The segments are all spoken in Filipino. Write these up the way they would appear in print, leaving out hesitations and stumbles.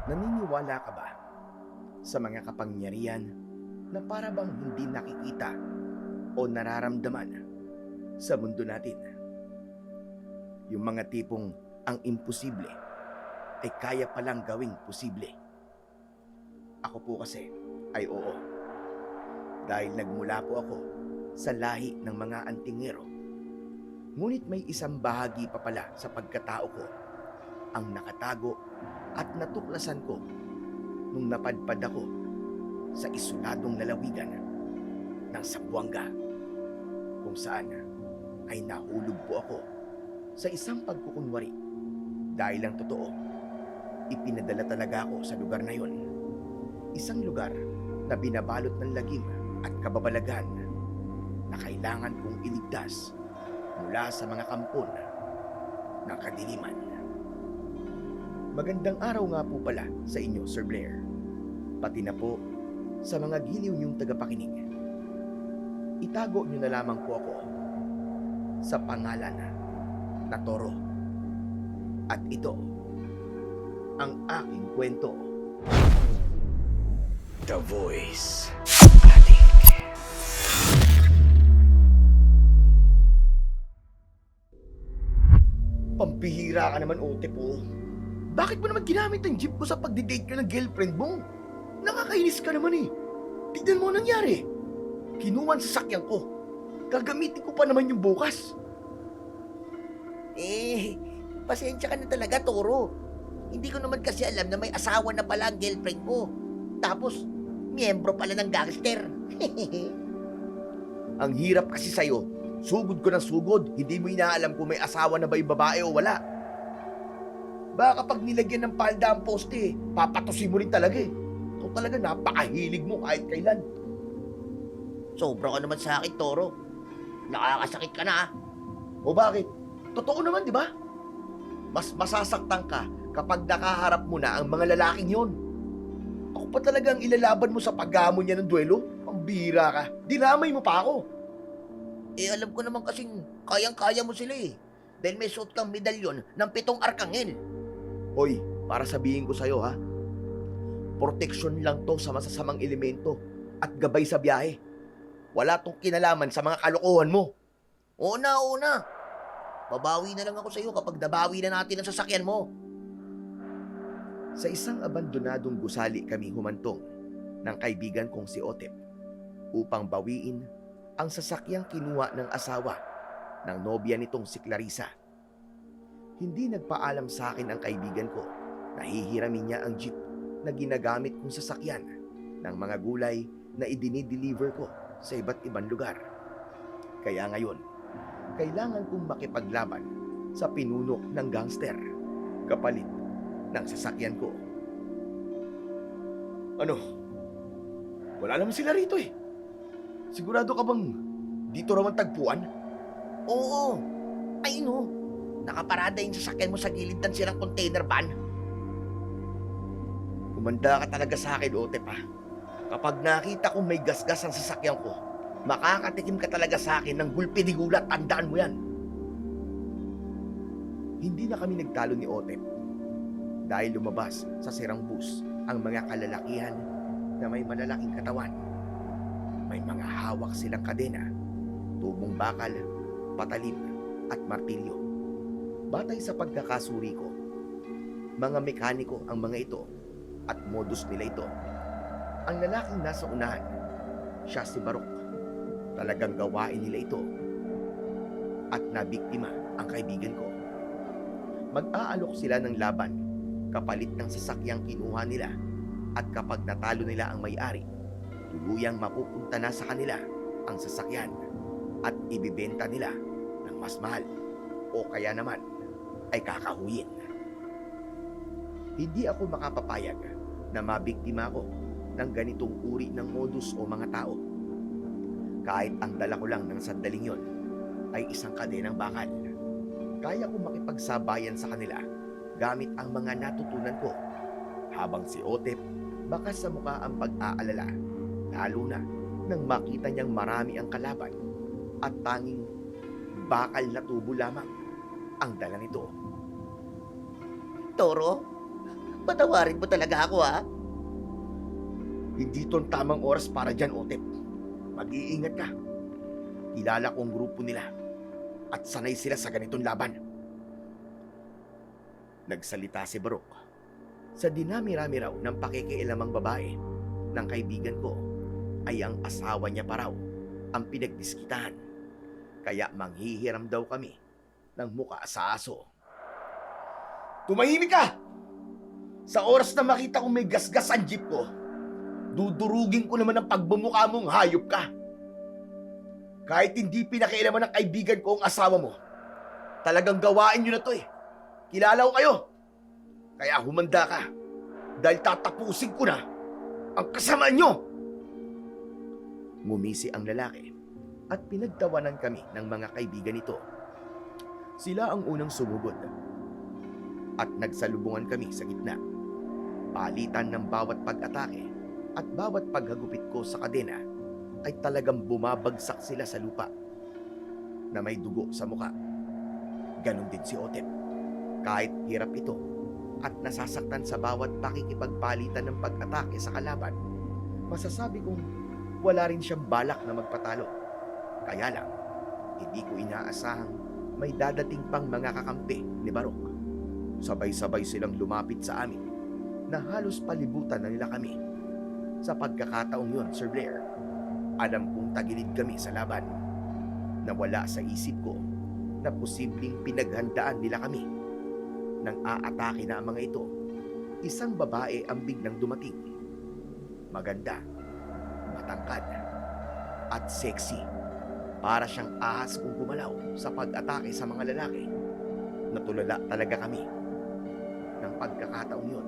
Naniniwala ka ba sa mga kapangyarihan na para bang hindi nakikita o nararamdaman sa mundo natin? Yung mga tipong ang imposible ay kaya palang gawing posible. Ako po kasi ay oo. Dahil nagmula po ako sa lahi ng mga antingero. Ngunit may isang bahagi pa pala sa pagkatao ko ang nakatago at natuklasan ko nung napadpad ako sa isoladong lalawigan ng Zamboanga, kung saan ay nahulog po ako sa isang pagkukunwari. Dahil ang totoo, ipinadala talaga ako sa lugar na yon. Isang lugar na binabalot ng lagim at kababalaghan na kailangan kong iligtas mula sa mga kampon ng kadiliman. Magandang araw nga po pala sa inyo, Sir Blair. Pati na po sa mga giliw niyong tagapakinig. Itago niyo na lamang po ako sa pangalan na Toro. At ito ang aking kwento. The Voice Addict. Pampihira ka naman, Ote po. Bakit mo naman ginamit ang jeep ko sa pagdidate ko ng girlfriend mo? Nakakainis ka naman eh. Tignan mo ang nangyari. Kinuha ang sasakyan ko. Gagamitin ko pa naman yung bukas. Pasensya ka na talaga, Toro. Hindi ko naman kasi alam na may asawa na pala ang girlfriend ko. Tapos, miyembro pala ng gangster. Ang hirap kasi sa'yo. Sugod ko ng sugod. Hindi mo inaalam kung may asawa na ba yung babae o wala. Baka kapag nilagyan ng palda ang poste, papatusin mo rin talaga eh. Ito talaga napakahilig mo kahit kailan. Sobra ka naman sa akin, Toro. Nakakasakit ka na, ah. O bakit? Totoo naman, di ba? Mas masasaktan ka kapag nakaharap mo na ang mga lalaking yon. Ako pa talagang ilalaban mo sa paggamon niya ng duelo? Ang bira ka. Dinamay mo pa ako. Alam ko naman kasing kayang-kaya mo sila eh. Dahil may suot kang medalyon ng 7 arkangel. Hoy, para sabihin ko sa'yo ha, proteksyon lang to sa masasamang elemento at gabay sa biyahe. Wala tong kinalaman sa mga kalokohan mo. Una. Babawi na lang ako sa iyo kapag nabawi na natin ang sasakyan mo. Sa isang abandonadong gusali kami humantong ng kaibigan kong si Otep upang bawiin ang sasakyang kinuha ng asawa ng nobya nitong si Clarissa. Hindi nagpaalam sa akin ang kaibigan ko na hihiramin niya ang jeep na ginagamit kong sasakyan ng mga gulay na idinideliver ko sa iba't ibang lugar. Kaya ngayon, kailangan kong makipaglaban sa pinuno ng gangster kapalit ng sasakyan ko. Ano? Wala naman sila rito eh. Sigurado ka bang dito raman tagpuan? Oo. Ay no. Nakaparada yung sasakyan mo sa gilid ng sirang container van. Kumanda ka talaga sa akin, Otep ha. Kapag nakita kong may gasgas ang sasakyan ko, makakatikim ka talaga sa akin ng gulpi ni gulat. Tandaan mo yan. Hindi na kami nagtalo ni Otep dahil lumabas sa sirang bus ang mga kalalakihan na may malalaking katawan. May mga hawak silang kadena, tubong bakal, patalim at martilyo. Batay sa pagkakasuri ko, mga mekaniko ang mga ito at modus nila ito. Ang lalaking nasa unahan, siya si Barok. Talagang gawain nila ito. At nabiktima ang kaibigan ko. Mag-aalok sila ng laban kapalit ng sasakyang kinuha nila, at kapag natalo nila ang may-ari, tuluyang mapupunta na sa kanila ang sasakyan at ibibenta nila ng mas mahal o kaya naman ay kakahuyin. Hindi ako makapapayag na mabiktima ako ng ganitong uri ng modus o mga tao. Kahit ang dala ko lang ng sandaling yon ay isang kadenang bakal, kaya ko makipagsabayan sa kanila gamit ang mga natutunan ko. Habang si Otep, baka sa mukha ang pag-aalala, lalo na nang makita niyang marami ang kalaban at tanging bakal na tubo lamang ang dala nito. Toro, Patawarin mo talaga ako, ha? Hindi to ang tamang oras para dyan, Otep. Mag-iingat ka. Kilala ko ang grupo nila at sanay sila sa ganitong laban. Nagsalita si Barok. Sa dinami-rami raw ng pakikialamang babae ng kaibigan ko ay ang asawa niya pa raw ang pinagdiskitahan. Kaya manghihiram daw kami ng muka sa aso. Tumahimik ka! Sa oras na makita kong may gasgas ang jeep ko, dudurugin ko naman ang pagbumukha mong hayop ka. Kahit hindi pinakialaman ng kaibigan ko ang asawa mo, talagang gawain nyo na to eh. Kilala ko kayo. Kaya humanda ka dahil tatapusin ko na ang kasamaan nyo. Ngumisi ang lalaki at pinagtawanan kami ng mga kaibigan nito. Sila ang unang sumugod at nagsalubungan kami sa gitna. Palitan ng bawat pag-atake at bawat paghagupit ko sa kadena ay talagang bumabagsak sila sa lupa na may dugo sa muka. Ganon din si Otep. Kahit hirap ito at nasasaktan sa bawat pakikipagpalitan ng pag-atake sa kalaban, masasabi kong wala rin siyang balak na magpatalo. Kaya lang, hindi ko inaasahang may dadating pang mga kakampi ni Barok. Sabay-sabay silang lumapit sa amin na halos palibutan na nila kami. Sa pagkakataong yun, Sir Blair, alam kong tagilid kami sa laban. Nawala sa isip ko na posibleng pinaghandaan nila kami. Nang aatake na ang mga ito, isang babae ang biglang dumating. Maganda, matangkad, at sexy. Para siyang ahas kung gumalaw sa pag-atake sa mga lalaki. Natulala talaga kami. Nang pagkakataong yun,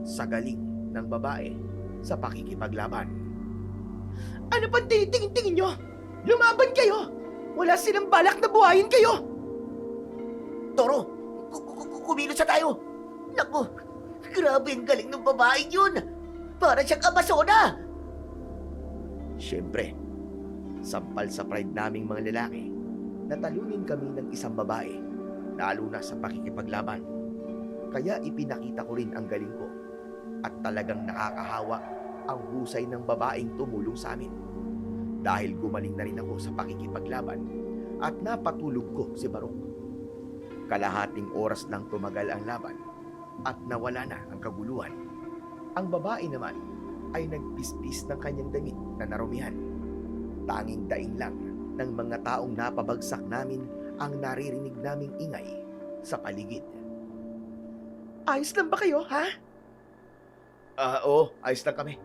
sa galing ng babae sa pakikipaglaban. Ano pang tinitingin-tingin nyo? Lumaban kayo! Wala silang balak na buhayin kayo! Toro, kumilos na tayo. Naku, grabe ang galing ng babaeng yun. Para siyang Amazona. Siyempre, sampal sa pride naming mga lalaki, natalunin kami ng isang babae, lalo na sa pakikipaglaban. Kaya ipinakita ko rin ang galing ko at talagang nakakahawa ang husay ng babaeng tumulong sa amin. Dahil gumaling na rin ako sa pakikipaglaban at napatulog ko si Barok. Kalahating oras lang tumagal ang laban at nawala na ang kaguluhan. Ang babae naman ay nagpispis ng kanyang damit na narumihan. Tanging daing lang ng mga taong napabagsak namin ang naririnig naming ingay sa paligid. Ayos lang ba kayo, ha? Oo, ayos lang kami.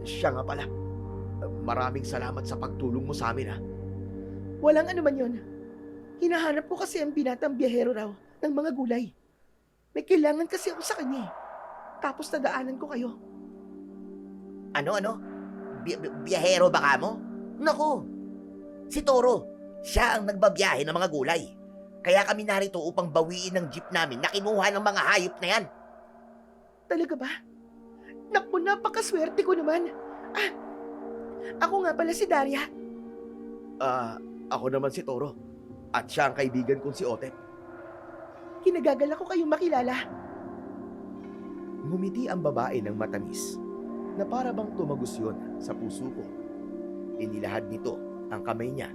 Siya nga pala. Maraming salamat sa pagtulong mo sa amin, ha? Walang ano man yun. Hinahanap ko kasi ang binatang biyahero raw ng mga gulay. May kailangan kasi ako sa kanya, eh. Tapos nadaanan ko kayo. Ano? Biyahero ba ka mo? Naku, si Toro, siya ang nagbabiyahe ng mga gulay. Kaya kami narito upang bawiin ng jeep namin na kinuha ng mga hayop na yan. Talaga ba? Naku, napakaswerte ko naman. Ako nga pala si Daria. Ako naman si Toro. At siya ang kaibigan kong si Otep. Kinagagal ako kayong makilala. Ngumiti ang babae ng matamis na para bang tumagos yun sa puso ko. Inilahad nito ang kamay niya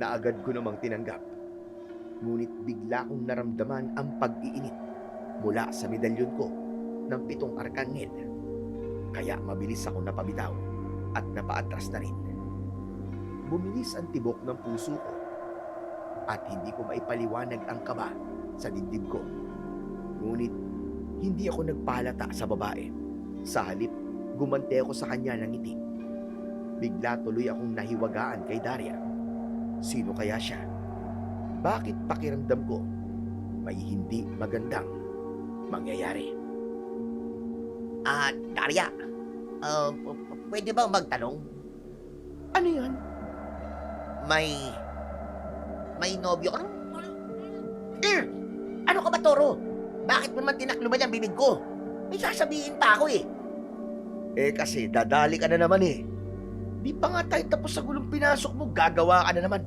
na agad ko namang tinanggap. Ngunit bigla kong naramdaman ang pag-iinit mula sa medalyon ko ng 7 arkangel. Kaya mabilis ako napabitaw at napaatras na rin. Bumilis ang tibok ng puso ko at hindi ko maipaliwanag ang kaba sa dibdib ko. Ngunit hindi ako nagpahalata sa babae. Sa halip, gumante ako sa kanya ng ngiti. Bigla tuloy akong nahiwagaan kay Daria. Sino kaya siya? Bakit pakiramdam ko may hindi magandang mangyayari? Daria, pwede ba magtanong? Ano yun? May nobyo ka? Ano ka ba, Toro? Bakit mo naman tinakluban ang bibig ko? May sasabihin pa ako eh. Kasi dadali ka na naman eh. Di pa nga tayo tapos sa gulong pinasok mo, gagawa ka na naman.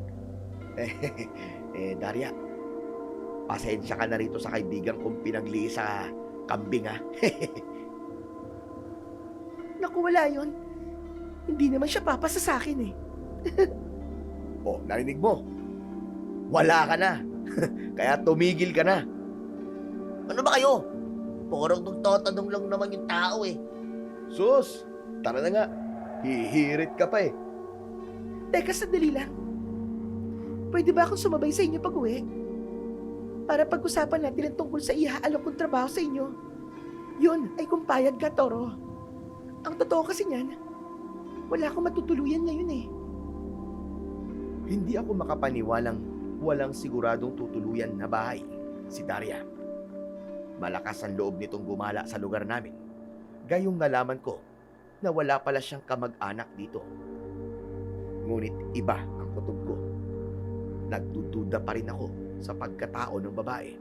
Daria, pasensya ka na rito sa kaibigan kong pinagli sa Kambing ha? Naku, wala yun. Hindi naman siya papasa sa akin eh. O, narinig mo? Wala ka na. Kaya tumigil ka na. Ano ba kayo? Purong nagtatanong lang naman yung tao eh. Sus, tara na nga. Hihirit ka pa eh. Teka, sandali lang. Pwede ba akong sumabay sa inyo pag-uwi? Para pag-usapan natin ang tungkol sa ihaalok kong trabaho sa inyo. Yun ay kung payag ka, Toro. Ang totoo kasi niyan, wala akong matutuluyan ngayon eh. Hindi ako makapaniwalang walang siguradong tutuluyan na bahay, si Daria. Malakas ang loob nitong gumala sa lugar namin. Gayong nalaman ko na wala pala siyang kamag-anak dito. Ngunit iba ang kutob ko. Nagdududa pa rin ako sa pagkatao ng babae.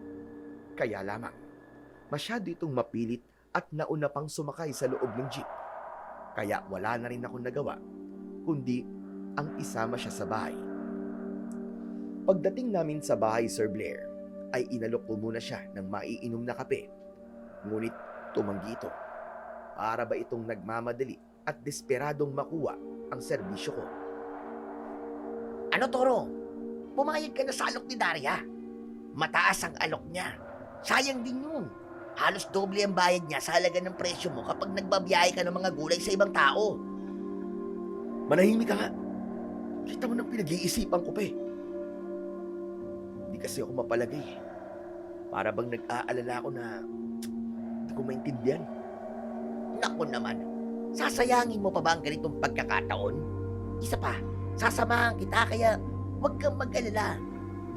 Kaya lamang, masyado itong mapilit at nauna pang sumakay sa loob ng jeep. Kaya wala na rin akong nagawa, kundi ang isama siya sa bahay. Pagdating namin sa bahay, Sir Blair, ay inalok ko muna siya ng maiinom na kape. Ngunit tumanggi ito. Para ba itong nagmamadali at desperadong makuha ang serbisyo ko? Ano, Toro? Pumayag ka na sa alok ni Daria. Mataas ang alok niya. Sayang din yun. Halos doble ang bayad niya sa halaga ng presyo mo kapag nagbabiyahe ka ng mga gulay sa ibang tao. Manahimik ka nga. Kita mo nang pinag-iisipan ko pa eh. Hindi kasi ako mapalagay. Para bang nag-aalala ako na hindi ko maintindihan. Naku naman, sasayangin mo pa ba ang ganitong pagkakataon? Isa pa, sasamahan kita kaya huwag kang mag-alala.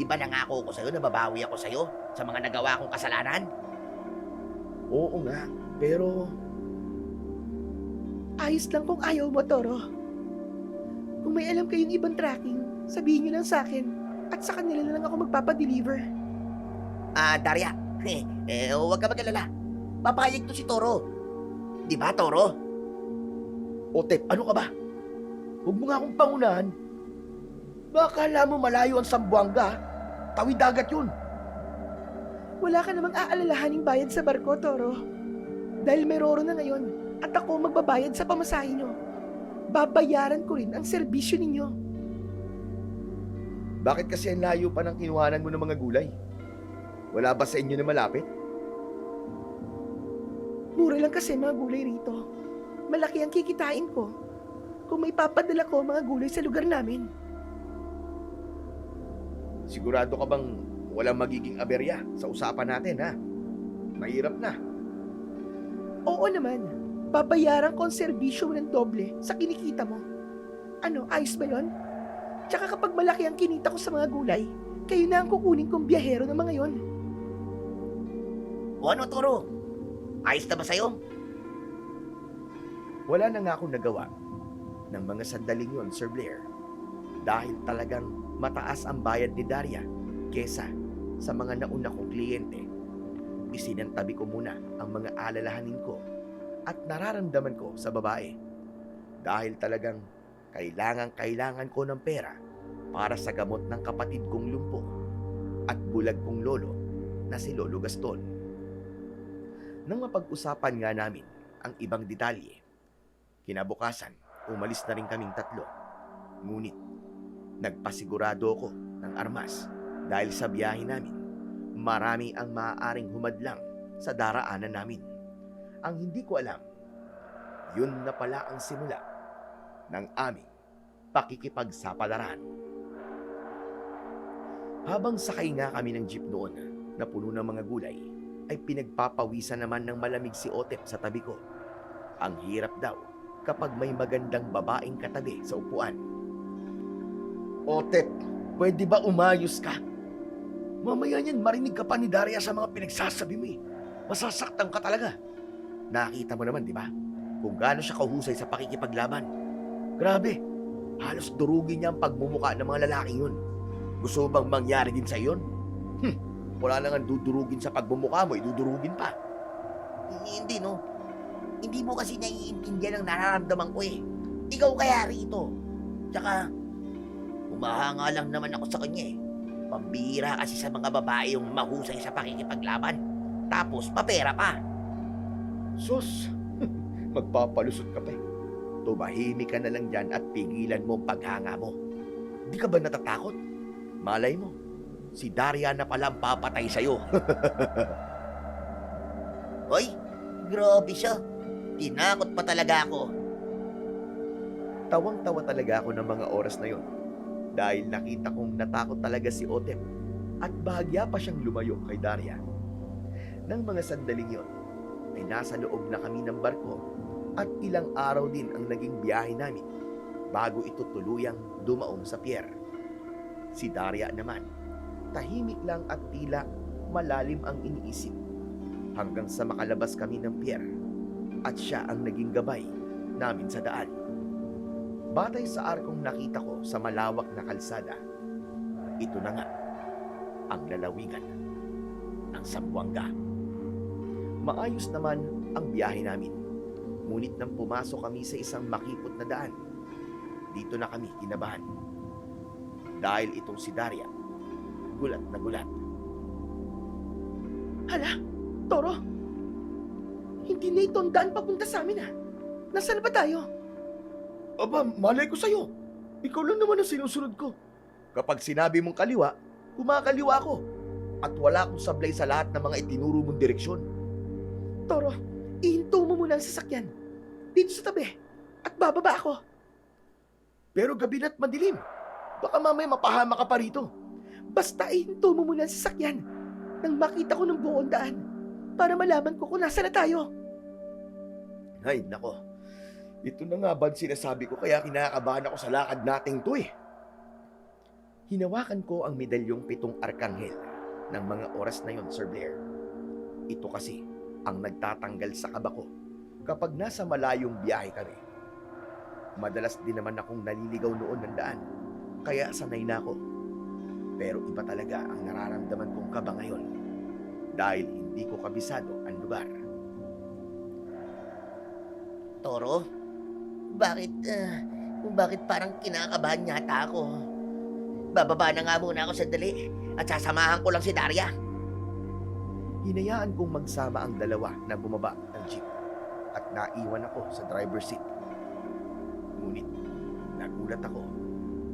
Di ba nangako ko sa'yo na babawi ako sa'yo sa mga nagawa kong kasalanan? Oo nga, pero Ayos lang kung ayaw mo, Toro. Kung may alam kayong ibang tracking, sabihin nyo lang sa akin at sa kanila na lang ako magpapadeliver. Daria, huwag ka mag-alala. Papayag to si Toro. Di ba, Toro? Otep, ano ka ba? Huwag mo nga akong pangunahan. Baka akala mo malayo ang Sambuanga. Tawid dagat yun. Wala ka namang aalalahaning bayad sa barko, Toro. Dahil may roro na ngayon at ako magbabayad sa pamasahe nyo. Babayaran ko rin ang serbisyo ninyo. Bakit kasi ang layo pa ng kinuhanan mo ng mga gulay? Wala ba sa inyo na malapit? Mura lang kasi mga gulay rito. Malaki ang kikitain ko kung may papadala ko mga gulay sa lugar namin. Sigurado ka bang walang magiging aberya sa usapan natin, ha? Mahirap na. Oo naman, babayaran ko ang serbisyo mo ng doble sa kinikita mo. Ano, ayos ba yun? Tsaka kapag malaki ang kinita ko sa mga gulay, kayo na ang kukunin kong biyahero ng mga yon. O ano, Toro? Ayos na ba sa'yo? Wala na nga akong nagawa ng mga sandaling yon, Sir Blair. Dahil talagang mataas ang bayad ni Daria kesa sa mga nauna kong kliyente. Isinantabi ko muna ang mga alalahanin ko at nararamdaman ko sa babae. Dahil talagang kailangan ko ng pera para sa gamot ng kapatid kong lumpo at bulag kong lolo na si Lolo Gaston. Nang mapag-usapan nga namin ang ibang detalye, kinabukasan umalis na rin kaming tatlo. Ngunit nagpasigurado ko ng armas dahil sa biyahe namin, marami ang maaaring humadlang sa daraanan namin. Ang hindi ko alam, yun na pala ang simula ng aming pakikipagsapalaran. Habang sakay nga kami ng jeep noon na puno ng mga gulay, ay pinagpapawisan naman ng malamig si Otep sa tabi ko. Ang hirap daw kapag may magandang babaeng katabi sa upuan. Otep, pwede ba umayos ka? Mamaya niyan marinig ka pa ni Daria sa mga pinagsasabi mo eh. Masasaktan ka talaga. Nakita mo naman, di ba? Kung gaano siya kahusay sa pakikipaglaban. Grabe, halos durugin niya ang pagmumuka ng mga lalaking yun. Gusto bang mangyari din sa iyon? Wala na nga dudurugin sa pagmumukha mo, idudurugin pa. Hindi, no? Hindi mo kasi naiintindihan ang nararamdaman ko eh. Ikaw kaya rito. Tsaka, humahanga lang naman ako sa kanya eh. Pambira kasi sa mga babae yung mahusay sa pakikipaglaban. Tapos, papera pa. Sus, magpapalusot ka pa eh. Tumahimik ka na lang dyan at pigilan mo ang paghanga mo. Di ka ba natatakot? Malay mo, si Daria na pala ang papatay sa'yo. Hoy, grabe siya. Tinakot pa talaga ako. Tawang-tawa talaga ako ng mga oras na yon dahil nakita kong natakot talaga si Otep at bahagya pa siyang lumayo kay Daria. Nang mga sandaling yon, ay nasa loob na kami ng barko at ilang araw din ang naging biyahe namin bago ito tuluyang dumaong sa pier. Si Daria naman, tahimik lang at tila malalim ang iniisip hanggang sa makalabas kami ng pier at siya ang naging gabay namin sa daan. Batay sa arkong nakita ko sa malawak na kalsada, ito na nga ang lalawigan ng Zamboanga. Maayos naman ang biyahe namin. Ngunit nang pumasok kami sa isang makipot na daan, dito na kami kinabahan. Dahil itong si Daria, gulat na gulat. Hala, Toro. Hindi na ito ang daan papunta sa amin Nasaan ba tayo? Aba, malay ko sa'yo. Ikaw lang naman ang sinusunod ko. Kapag sinabi mong kaliwa, kumakaliwa ako. At wala akong sablay sa lahat ng mga itinuro mong direksyon. Toro, ihinto mo muna ang sasakyan. Dito sa tabi. At bababa ako. Pero gabi na't madilim. Baka mamaya mapahama ka pa rito. Basta ihinto mo muna ang sasakyan. Nang makita ko ng buong daan. Para malaman ko kung nasa na tayo. Ay, nako. Ito na nga ba ang sinasabi ko kaya kinakabahan ako sa lakad nating to eh. Hinawakan ko ang medalyong 7 arkanghel ng mga oras na yon, Sir Blair. Ito kasi ang nagtatanggal sa kaba ko kapag nasa malayong biyahe kami. Madalas din naman akong naliligaw noon ng daan, kaya sanay na ako. Pero iba talaga ang nararamdaman kong kaba ngayon dahil hindi ko kabisado ang lugar. Toro, bakit parang kinakabahan yata ako? Bababa na nga muna ako sandali at sasamahan ko lang si Daria. Hinayaan kong magsama ang dalawa na bumaba ng jeep at naiwan ako sa driver's seat. Ngunit nagulat ako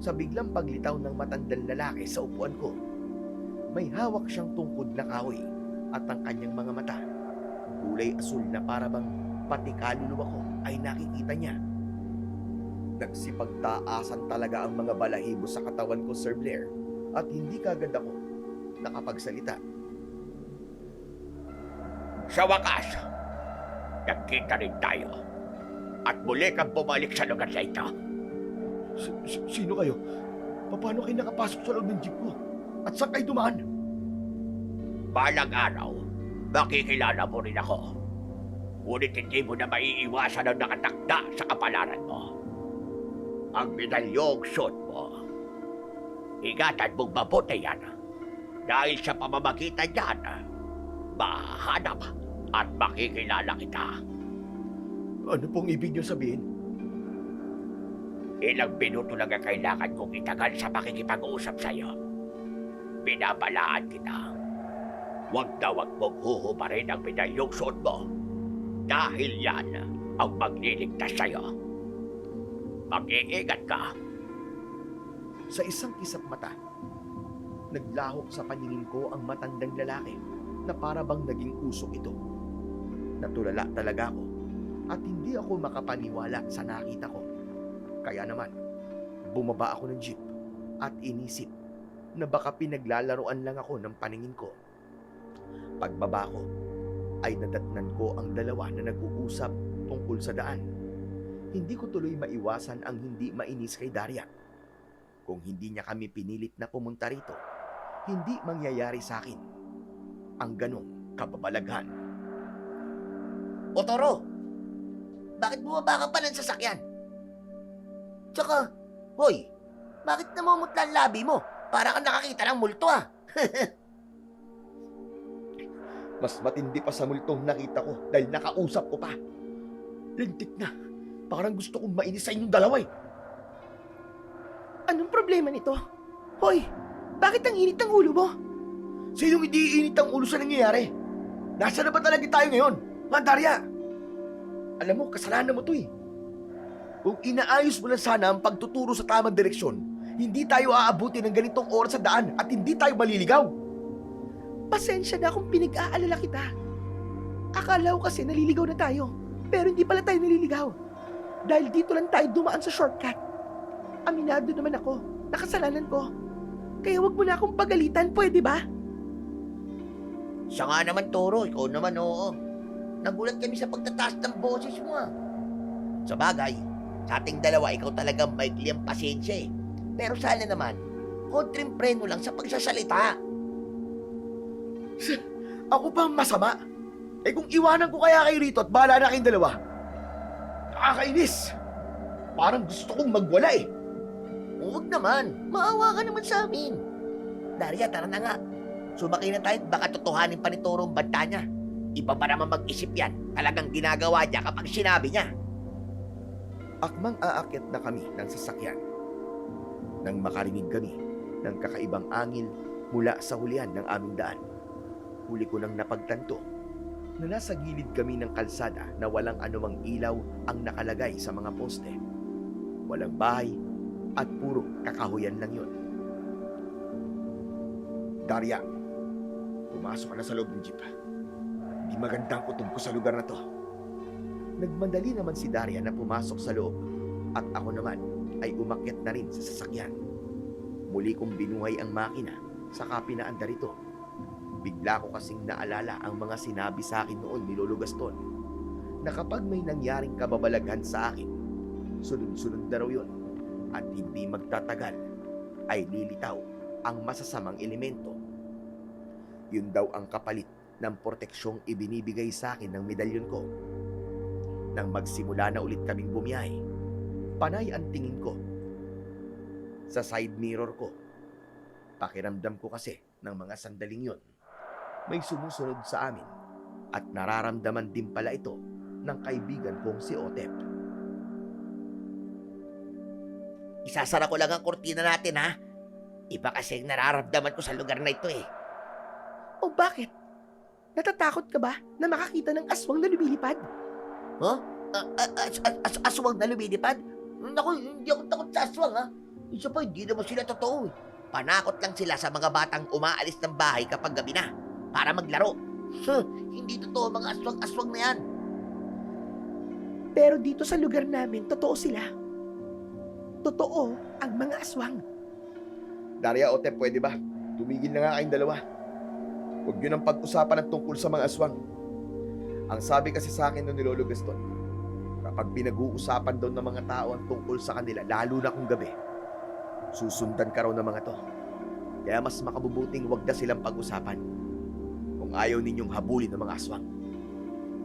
sa biglang paglitaw ng matandang lalaki sa upuan ko. May hawak siyang tungkod na kahoy at ang kanyang mga mata, kulay asul na para bang pati kaluluwa ko ay nakikita niya. Nagsipagtaasan talaga ang mga balahibo sa katawan ko, Sir Blair, at hindi kagad ako nakapagsalita. Sa wakas, nagkita rin tayo at muli kang bumalik sa lugar na ito. Sino kayo? Paano kayo nakapasok sa loob ng jeep ko? At saan kayo dumaan? Balang araw, makikilala mo rin ako. Ngunit hindi mo na maiiwasan ang nakatakda sa kapalaran mo. Ang medalyong suot mo. Ingatan mong mabuti yan. Dahil sa pamamagitan yan, mahanap at makikilala kita. Ano pong ibig niyo sabihin? Ilang minuto lang ang kailangan kong itagal sa pakikipag-uusap sa'yo. Binabalaan kita. Huwag na huwag mong huhubarin ang medalyong suot mo. Dahil yan ang magliligtas sa'yo. Mag-iingat ka. Sa isang kisap mata, naglahok sa paningin ko ang matandang lalaki na para bang naging usok ito. Natulala talaga ako at hindi ako makapaniwala sa nakita ko. Kaya naman, bumaba ako ng jeep at inisip na baka pinaglalaroan lang ako ng paningin ko. Pagbaba ko, ay nadatnan ko ang dalawa na nag-uusap tungkol sa daan. Hindi ko tuloy maiwasan ang hindi mainis kay Daria. Kung hindi niya kami pinilit na pumunta rito, hindi mangyayari sa akin ang ganong kababalaghan. O Toro, bakit bumaba ka pa ng sasakyan? Tsaka, hoy, bakit namumutla ang labi mo? Para kang nakakita ng multo Mas matindi pa sa multong nakita ko dahil nakausap ko pa. Lintik na. Parang gusto kong mainis sa inyong dalawa eh. Anong problema nito? Hoy, bakit ang init ng ulo mo? Sinong hindi iinit ang ulo sa nangyayari? Nasaan na ba talaga tayo ngayon? Ha, Daria? Alam mo, kasalanan mo to eh. Kung inaayos mo lang sana ang pagtuturo sa tamang direksyon, hindi tayo aabuti ng ganitong oras sa daan at hindi tayo maliligaw. Pasensya na kung pinag-aalala kita. Akala ko kasi naliligaw na tayo, pero hindi pala tayo naliligaw. Dahil dito lang tayo dumaan sa shortcut. Aminado naman ako, nakasalanan ko. Kaya wag mo na akong pagalitan, pwede ba? Siya nga naman, Toro. Ikaw naman, oo. Nagulat kami sa pagtataas ng boses mo, ah. Sa bagay, sa ating dalawa, ikaw talagang maikli ang pasensya, eh. Pero sana naman, kontreng preno lang sa pagsasalita. Ako pa ang masama. Eh kung iwanan ko kaya kayo rito at bahala na kayong dalawa. Nakakainis. Parang gusto kong magwala eh. Huwag naman. Maawa ka naman sa amin. Daria, tara na nga. Sumakay na tayo at baka totohanin pa ni Toro ang banta niya. Iba pa naman mag-isip yan. Talagang ginagawa niya kapag sinabi niya. Akmang aakyat na kami ng sasakyan. Nang makarinig kami ng kakaibang angin mula sa hulihan ng aming daan. Huli ko nang napagtanto na nasa gilid kami ng kalsada na walang anumang ilaw ang nakalagay sa mga poste. Walang bahay at puro kakahuyan lang yun. Daria, pumasok ka na sa loob ng jeep. Di magandang kutob ko sa lugar na to. Nagmadali naman si Daria na pumasok sa loob at ako naman ay umakyat na rin sa sasakyan. Muli kong binuhay ang makina sa kapinaandar ito. Bigla ko kasing naalala ang mga sinabi sa akin noon ni Lolo Gaston na kapag may nangyaring kababalaghan sa akin, sunod-sunod na raw yun at hindi magtatagal ay lilitaw ang masasamang elemento. Yun daw ang kapalit ng proteksyong ibinibigay sa akin ng medalyon ko. Nang magsimula na ulit kaming bumiyahe, panay ang tingin ko sa side mirror ko. Pakiramdam ko kasi ng mga sandaling yun, may sumusunod sa amin at nararamdaman din pala ito ng kaibigan kong si Otep. Isasara ko lang ang kortina natin, ha? Iba kasi ang nararamdaman ko sa lugar na ito, eh. O bakit? Natatakot ka ba na makakita ng aswang na lumilipad? Huh? Aswang na lumilipad? Naku, hindi ako takot sa aswang, ha? Isa pa, hindi naman sila totoo, eh. Panakot lang sila sa mga batang umaalis ng bahay kapag gabi na para maglaro. Hindi totoo mga aswang-aswang na yan. Pero dito sa lugar namin, totoo sila. Totoo ang mga aswang. Daria, Otep, pwede ba? Tumigil na nga kayong dalawa. Huwag yun ang pag-usapan ng tungkol sa mga aswang. Ang sabi kasi sa akin noon ni Lolo Gaston, kapag pinag-uusapan daw ng mga tao ang tungkol sa kanila, lalo na kung gabi, susundan ka raw ng mga to. Kaya mas makabubuting wag na silang pag-usapan kung ayaw ninyong habulin ng mga aswang.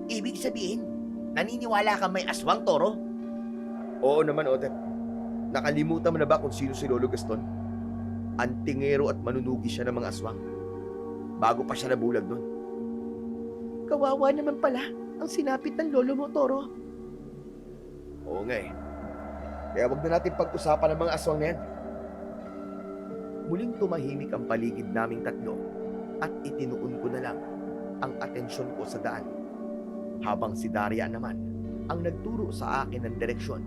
Ibig sabihin, naniniwala ka may aswang, Toro? Oo naman, Otep. Nakalimutan mo na ba kung sino si Lolo Gaston? Antingero at manunugi siya ng mga aswang. Bago pa siya nabulag nun. Kawawa naman pala ang sinapit ng lolo mo, Toro. Oo nga eh. Kaya wag na natin pag-usapan ng mga aswang na yan. Muling tumahimik ang paligid naming tatlo at itinuon ko na lang ang atensyon ko sa daan. Habang si Daria naman ang nagturo sa akin ng direksyon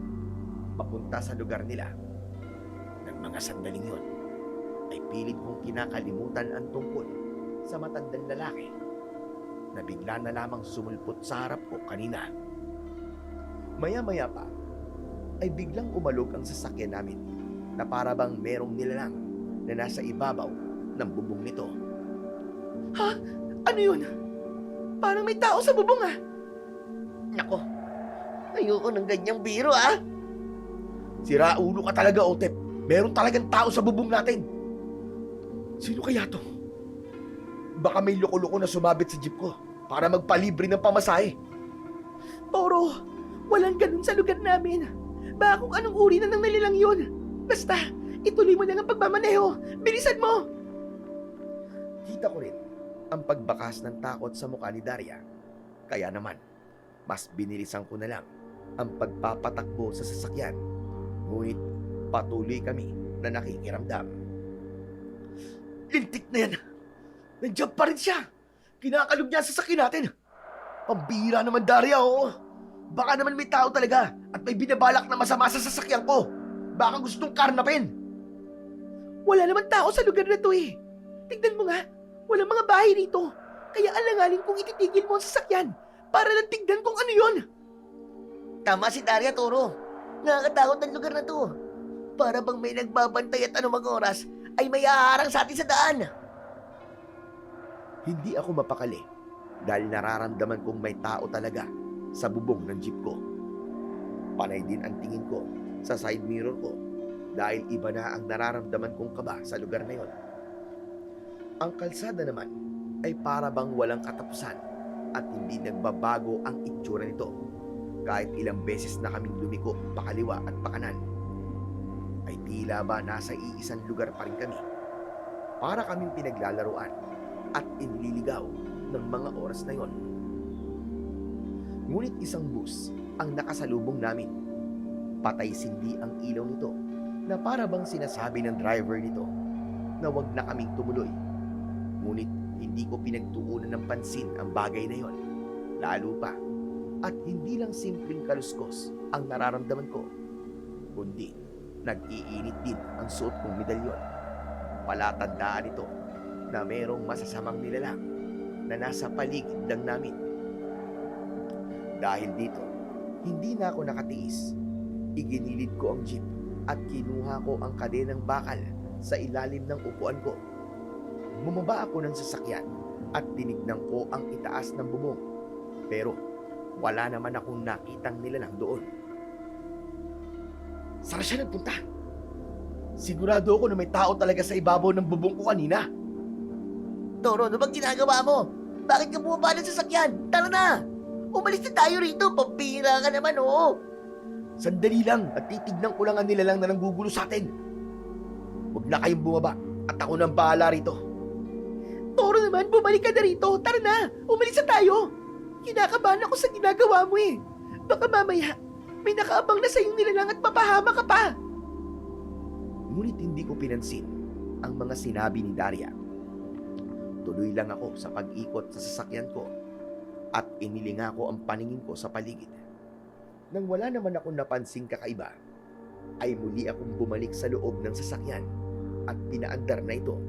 papunta sa lugar nila. Ng mga sandaling yon ay pilit kong kinakalimutan ang tungkol sa matandang lalaki na bigla na lamang sumulpot sa harap ko kanina. Maya-maya pa ay biglang umalog ang sasakyan namin na para bang merong nilalang na nasa ibabaw ng bubong nito. Ha? Ano yun? Parang may tao sa bubong, ah. Nako, ayoko ng ganyang biro, ah. Sira ulo ka talaga, Otep. Meron talagang tao sa bubong natin. Sino kaya to? Baka may loko-loko na sumabit sa jeep ko para magpalibre ng pamasahe. Toro, walang ganun sa lugar namin. Baka kung anong uri na ng nalilang yun. Basta, ituloy mo lang ang pagmamaneho. Bilisan mo! Kita ko rin ang pagbakas ng takot sa mukha ni Daria. Kaya naman, mas binilisan ko na lang ang pagpapatakbo sa sasakyan. Ngunit patuloy kami na nakikiramdam. Lintik na yan! Nandiyan pa rin siya! Kinakalog niya sa sasakyan natin! Pambihira naman, Daria, oo! Baka naman may tao talaga at may binabalak na masama sa sasakyan ko. Baka gustong karnapin. Wala naman tao sa lugar na to eh. Tignan mo nga, walang mga bahay rito. Kaya alanganin kong ititigil mo ang sasakyan para lang tignan kung ano yon. Tama si Daria, Toro. Nakakatakot ang lugar na to. Para bang may nagbabantay at anumang oras ay may haharang sa atin sa daan. Hindi ako mapakali dahil nararamdaman kong may tao talaga sa bubong ng jeep ko. Panay din ang tingin ko sa side mirror ko dahil iba na ang nararamdaman kong kaba sa lugar na yon. Ang kalsada naman ay para bang walang katapusan at hindi nagbabago ang itsura nito kahit ilang beses na kaming lumiko pakaliwa at pakanan. Ay tila ba nasa iisang lugar pa rin kami. Para kaming pinaglalaruan at inililigaw ng mga oras na yon. Ngunit isang bus ang nakasalubong namin. Patay sindi ang ilaw nito na para bang sinasabi ng driver nito na wag na kaming tumuloy. Ngunit hindi ko pinagtuunan ng pansin ang bagay na yon. Lalo pa at hindi lang simpleng kaluskos ang nararamdaman ko, kundi nag-iinit din ang suot kong medalyon. Palatandaan ito na mayroong masasamang nilalang na nasa paligid lang namin. Dahil dito, hindi na ako nakatiis. Iginilid ko ang jeep at kinuha ko ang kadenang bakal sa ilalim ng upuan ko. Bumaba ako ng sasakyan at tinignan ko ang itaas ng bubong. Pero wala naman akong nakitang nilalang doon. Saan siya nagpunta? Sigurado ako na may tao talaga sa ibabaw ng bubong ko kanina. Toro, ano bang ginagawa mo? Bakit ka bumaba ng sasakyan? Tara na! Umalis na tayo rito, pampira ka naman, oh! Sandali lang at titignan ko lang ang nilalang na nanggugulo sa atin. Huwag na kayong bumaba at ako nang bahala rito. Toro naman, bumalik ka na rito. Tara na, umalis na tayo. Kinakabahan ako sa ginagawa mo eh. Baka mamaya, may nakaabang na sa'yong nilalang at papahama ka pa. Ngunit hindi ko pinansin ang mga sinabi ni Daria. Tuloy lang ako sa pag-ikot sa sasakyan ko at inilinga ko ang paningin ko sa paligid. Nang wala naman akong napansing kakaiba, ay muli akong bumalik sa loob ng sasakyan at pinaandar na ito.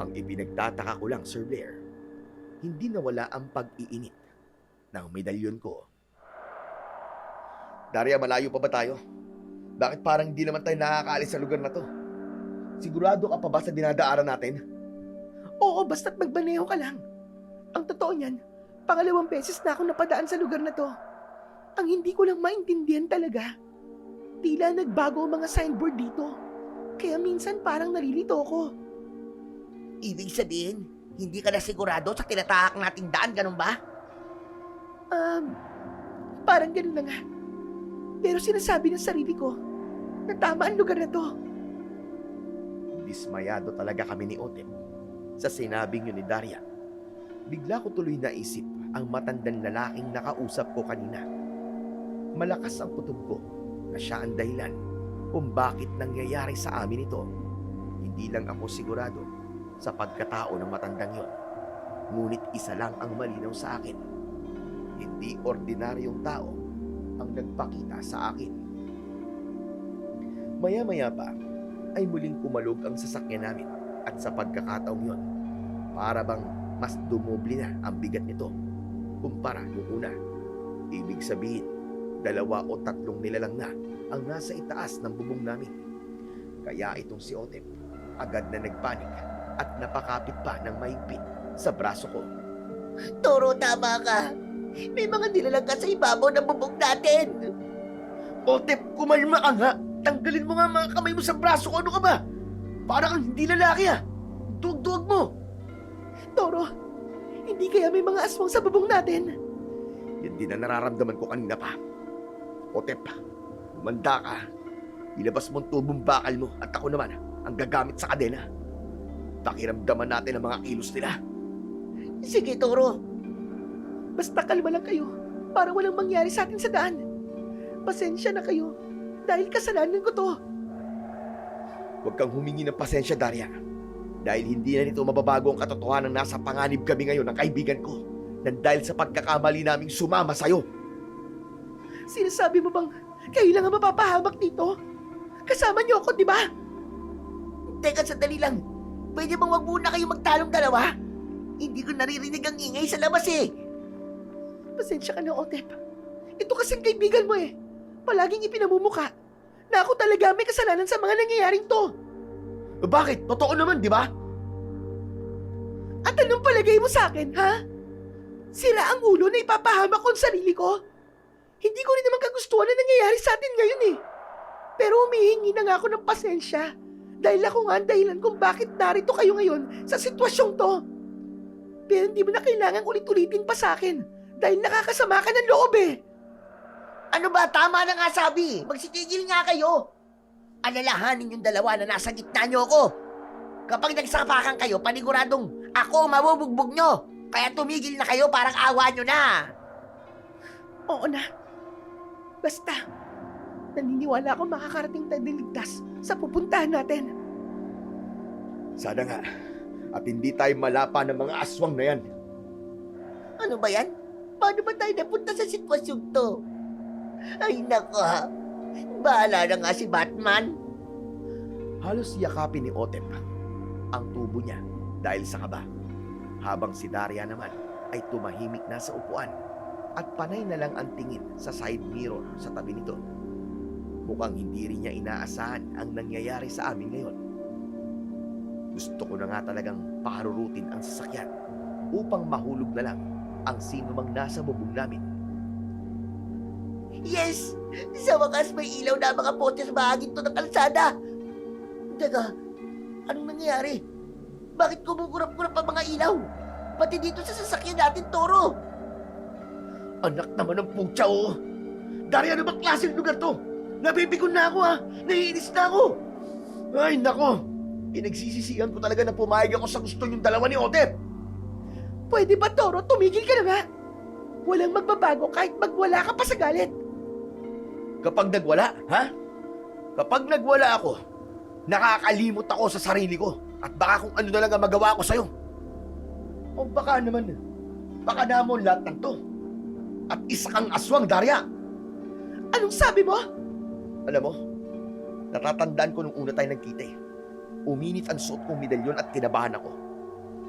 Ang ipinagtataka ko lang, Sir Blair, hindi nawala ang pag-iinit ng medalyon ko. Daria, malayo pa ba tayo? Bakit parang hindi naman tayo nakakaalis sa lugar na to? Sigurado ka pa ba sa dinadaanan natin? Oo, basta't magbaneho ka lang. Ang totoo niyan, pangalawang beses na ako napadaan sa lugar na to. Ang hindi ko lang maintindihan talaga, tila nagbago ang mga signboard dito. Kaya minsan parang nalilito ako. Ibig sabihin, hindi ka na sigurado sa tinatahak nating daan, ganun ba? Parang ganun na nga. Pero sinasabi ng sarili ko na tama ang lugar na to. Dismayado talaga kami ni Otep sa sinabing yun ni Daria. Bigla ko tuloy naisip ang matandang lalaking nakausap ko kanina. Malakas ang kutob ko na siya ang dahilan kung bakit nangyayari sa amin ito. Hindi lang ako sigurado sa pagkatao ng matandang yon. Ngunit isa lang ang malinaw sa akin. Hindi ordinaryong tao ang nagpakita sa akin. Maya-maya pa ay muling kumalog ang sasakyan namin at sa pagkakataong yon, para bang mas dumoble na ang bigat nito kumpara nung una. Ibig sabihin, 2 o 3 nilalang na ang nasa itaas ng bubong namin. Kaya itong si Otep agad na nagpanik at napakapit pa ng mahigpit sa braso ko. Toro, tama ka. May mga nilalang ka sa ibabaw ng bubong natin. Otep, kumalma ka nga. Tanggalin mo nga mga kamay mo sa braso ko. Ano ka ba? Para kang hindi lalaki ah. Duwag-duwag mo. Toro, hindi kaya may mga aswang sa bubong natin? Yan din ang nararamdaman ko kanina pa. Otep, umanda ka. Ilabas mo ang tubong bakal mo at ako naman ang gagamit sa kadena. Pakiramdaman natin ang mga kilos nila. Sige, Toro. Basta kalma lang kayo para walang mangyari sa atin sa daan. Pasensya na kayo dahil kasalanan ko to. Huwag kang humingi ng pasensya, Daria. Dahil hindi na nito mababago ang katotohanan na nasa panganib kami ngayon ng kaibigan ko nang dahil sa pagkakamali naming sumama sa'yo. Sinasabi mo bang kayo lang ang mapapahamak dito? Kasama niyo ako, di ba? Teka, sandali lang. Pwede bang wag muna kayo magtalong dalawa? Hindi ko naririnig ang ingay sa labas eh. Pasensya ka na, Otep. Ito kasing kaibigan mo eh. Palaging ipinamumuka na ako talaga may kasalanan sa mga nangyayaring to. Bakit? Totoo naman, di ba? At anong palagay mo sa akin, ha? Sira ang ulo na ipapahamak ko ang sarili ko. Hindi ko rin naman kagustuhan na nangyayari sa atin ngayon eh. Pero humihingi na nga ako ng pasensya dahil ako nga ang dahilan kung bakit narito kayo ngayon sa sitwasyong to. Pero hindi mo na kailangan ulit-ulitin pa sa akin dahil nakakasama ka ng loob eh. Ano ba? Tama na nga sabi. Magsitigil nga kayo. Alalahanin yung dalawa na nasa gitna nyo ako. Kapag nagsapakan kayo, paniguradong ako mabubugbog nyo. Kaya tumigil na kayo, parang awa nyo na. Oo na. Basta, naniniwala ako makakarating tayo ng ligtas sa pupuntahan natin. Sana nga. At hindi tayo malapa ng mga aswang na yan. Ano ba yan? Paano ba tayo napunta sa sitwasyong to? Ay nako ha. Bahala na nga si Batman. Halos yakapin ni Otep ang tubo niya dahil sa kaba. Habang si Daria naman ay tumahimik na sa upuan at panay na lang ang tingin sa side mirror sa tabi nito. Mukhang hindi rin niya inaasahan ang nangyayari sa amin ngayon. Gusto ko na nga talagang pakarurutin ang sasakyan upang mahulog na lang ang sino mang nasa bubong namin. Yes! Sa wakas may ilaw na mga poste sa bahagin to ng kalsada. Teka, anong nangyayari? Bakit kumukurap-kurap ang mga ilaw? Pati dito sa sasakyan natin, Toro. Anak naman ng putya, oh! Daria, ano ba klaseng lugar to? Nabibigon na ako, ha? Naiinis na ako! Ay, nako! Pinagsisisihan ko talaga na pumayag ako sa gusto niyong dalawa ni Otep! Pwede ba, Toro? Tumigil ka na ba? Walang magbabago kahit magwala ka pa sa galit. Kapag nagwala, ha? Kapag nagwala ako, nakakalimot ako sa sarili ko at baka kung ano na lang ang magawa ko sa'yo. O baka naman, baka namon lahat ng to. At isa kang aswang, Daria. Anong sabi mo? Alam mo, natatandaan ko nung una tayo nagkita eh. Uminit ang suot kong medalyon at kinabahan ako.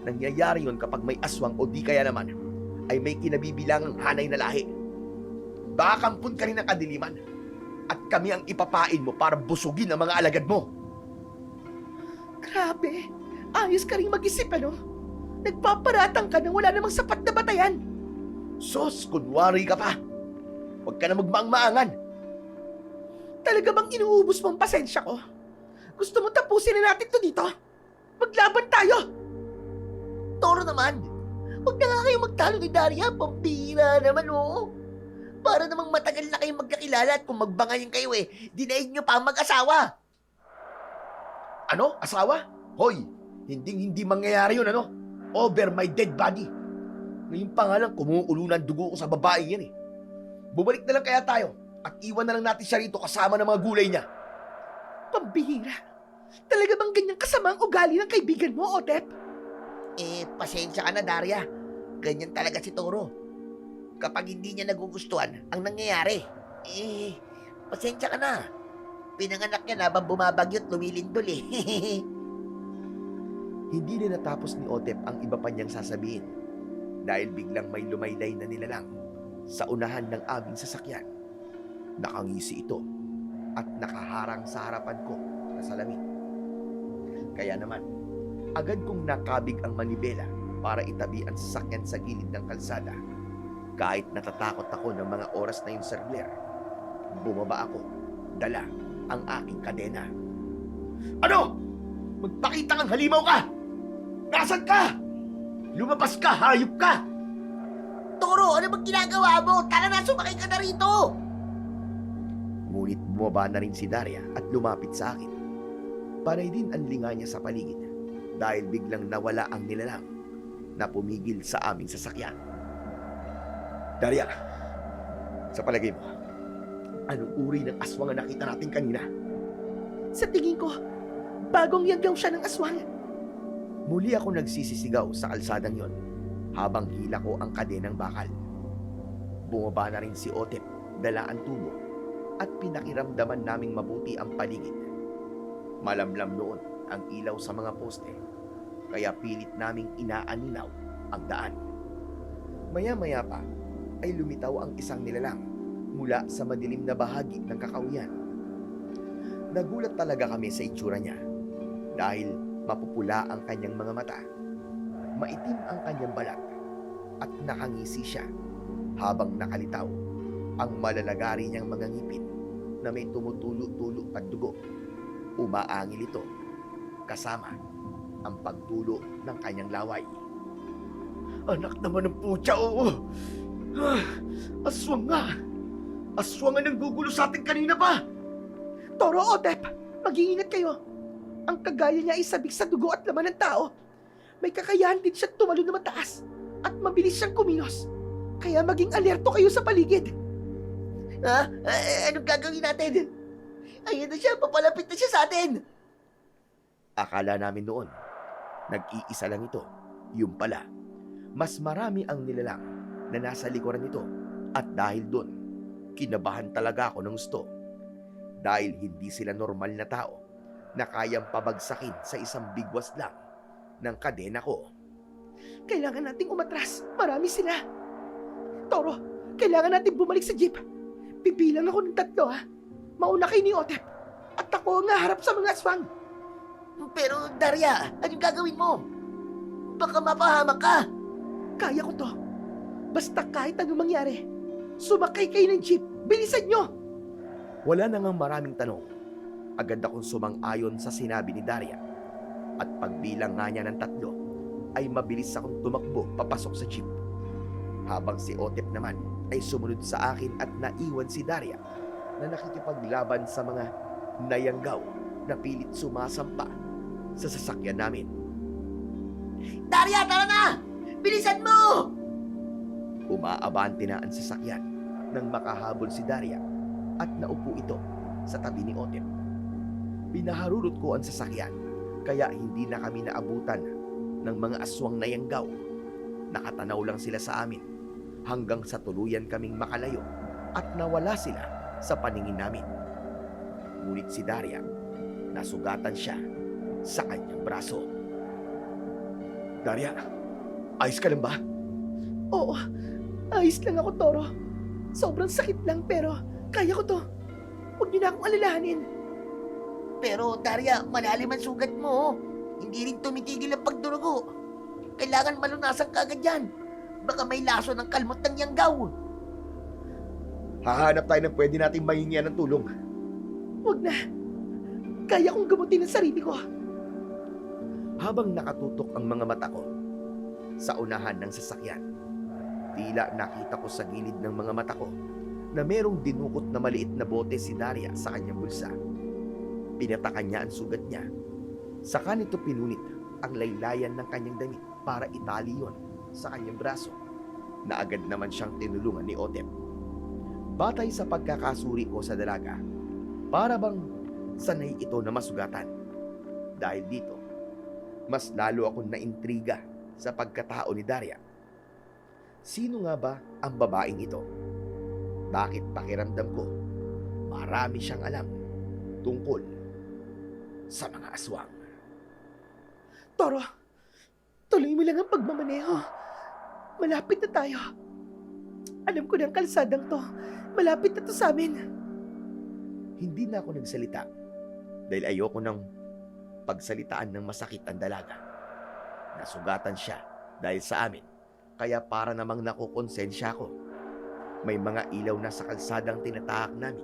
Nangyayari yon kapag may aswang o di kaya naman ay may kinabibilangang hanay na lahi. Baka kampun ka rin ng kadiliman at kami ang ipapain mo para busugin ang mga alagad mo. Grabe. Ayos ka rin mag-isip, ano? Nagpaparatang ka na wala namang sapat na batayan. Sos, kunwari ka pa. Huwag ka na magmaang-maangan. Talaga bang inuubos mo ang pasensya ko? Gusto mo tapusin na natin to dito? Maglaban tayo! Toro naman. Huwag na nga kayo magtalo ni Daria. Pambira naman, oo. Para namang matagal na kayong magkakilala at kung magbangayan kayo dinaig nyo pa ang mag-asawa. Ano? Asawa? Hoy, hindi mangyayari yun, ano? Over my dead body. Ngayon pa nga lang, kumuulo na ang dugo ko sa babae yan eh. Bumalik na lang kaya tayo at iwan na lang natin siya rito kasama ng mga gulay niya. Pambihira. Talaga bang ganyang kasama ang ugali ng kaibigan mo, Otep? Pasensya ka na, Daria. Ganyan talaga si Toro. Kapag hindi niya nagugustuhan ang nangyayari, pasensya ka na. Pinanganak niya na habang bumabagyo at lumilindol eh. Hindi na natapos ni Otep ang iba pa niyang sasabihin dahil biglang may lumaylay na nilalang sa unahan ng aming sasakyan. Nakangisi ito at nakaharang sa harapan ko na salamin. Kaya naman, agad kong nakabig ang manibela para itabi ang sasakyan sa gilid ng kalsada. Kahit natatakot ako ng mga oras na yun sa regler, bumaba ako, dala ang aking kadena. Ano? Magpakita kang halimaw ka! Nasaan ka? Lumabas ka, hayop ka! Toro, ano bang ginagawa mo? Tara na, sumakay ka na rito! Ngunit bumaba na rin si Daria at lumapit sa akin. Panay din ang linga niya sa paligid dahil biglang nawala ang nilalang na pumigil sa aming sasakyan. Daria, sa palagay mo, anong uri ng aswang ang nakita natin kanina? Sa tingin ko, bagong yagaw siya ng aswang. Muli ako nagsisisigaw sa kalsadang yon habang hila ko ang kadenang bakal. Bumaba na rin si Otep pinagdala ang tubo at pinakiramdaman naming mabuti ang paligid. Malamlam noon ang ilaw sa mga poste, kaya pilit naming inaaninaw ang daan. Maya-maya pa ay lumitaw ang isang nilalang mula sa madilim na bahagi ng kakawian. Nagulat talaga kami sa itsura niya dahil mapupula ang kanyang mga mata, maitim ang kanyang balat at nakangisi siya habang nakalitaw ang malalagari niyang mga ngipin na may tumutulo-tulo at dugo. Umaangil ito kasama ang pagtulo ng kanyang laway. Anak naman ng putya, oo! Aswang nga! Aswang ang nanggugulo sa atin kanina pa! Toro, Otep, mag-iingat kayo. Ang kagaya niya ay sabik sa dugo at laman ng tao. May kakayahan din siyang tumalon na mataas at mabilis siyang kumilos. Kaya maging alerto kayo sa paligid. Ha? Anong gagawin natin? Ayun na siya, papalapit na siya sa atin. Akala namin noon, nag-iisa lang ito. Yung pala, mas marami ang nilalang na nasa likuran nito. At dahil doon, kinabahan talaga ako ng gusto. Dahil hindi sila normal na tao na kayang pabagsakin sa isang bigwas lang ng kadena ko. Kailangan nating umatras. Marami sila. Toro, kailangan natin bumalik sa jeep. Bibilang ako ng 3, ha? Mauna kay ni Otep. At ako ang harap sa mga aswang. Pero, Daria, anong gagawin mo? Baka mapahamak ka. Kaya ko to. Basta kahit anong mangyari, sumakay kayo ng jeep. Bilisan nyo! Wala na ngang maraming tanong. Agad akong sumang-ayon sa sinabi ni Daria. At pagbilang nga niya ng 3, ay mabilis akong tumakbo papasok sa jeep. Habang si Otep naman ay sumunod sa akin at naiwan si Daria na nakikipaglaban sa mga nayanggaw na pilit sumasampa sa sasakyan namin. Daria, tara na! Bilisan mo! Umaabante na ang sasakyan nang makahabol si Daria at naupo ito sa tabi ni Otep. Pinaharurot ko ang sasakyan kaya hindi na kami naabutan ng mga aswang na yanggaw. Nakatanaw lang sila sa amin hanggang sa tuluyan kaming makalayo at nawala sila sa paningin namin. Ngunit si Daria, nasugatan siya sa kanyang braso. Daria, ayos ka lang ba? Oo, ayos lang ako, Toro. Sobrang sakit lang pero kaya ko to. Huwag niyo na akong alalahanin. Pero, Daria, malalim ang sugat mo. Hindi rin tumitigil ang pagdurugo. Kailangan malunasan ka agad yan. Baka may laso ng kalmot ng yanggaw. Hahanap tayo ng pwede nating mahingian ng tulong. Huwag na. Kaya kong gamutin ang sarili ko. Habang nakatutok ang mga mata ko sa unahan ng sasakyan, tila nakita ko sa gilid ng mga mata ko na merong dinukot na maliit na bote si Daria sa kanyang bulsa. Pinatakan niya ang sugat niya. Saka nito pinunit ang laylayan ng kanyang damit para itali yon sa kanyang braso na agad naman siyang tinulungan ni Otep. Batay sa pagkakasuri ko sa dalaga, para bang sanay ito na masugatan. Dahil dito, mas lalo akong naintriga sa pagkatao ni Daria. Sino nga ba ang babaeng ito? Bakit pakiramdam ko marami siyang alam tungkol sa mga aswang? Toro, tuloy mo lang ang pagmamaneho. Malapit na tayo. Alam ko na ang kalsadang to. Malapit na to sa amin. Hindi na ako nagsalita dahil ayoko nang pagsalitaan ng masakit ang dalaga. Nasugatan siya dahil sa amin, kaya para namang nakukonsensya ko. May mga ilaw na sa kalsadang tinatahak namin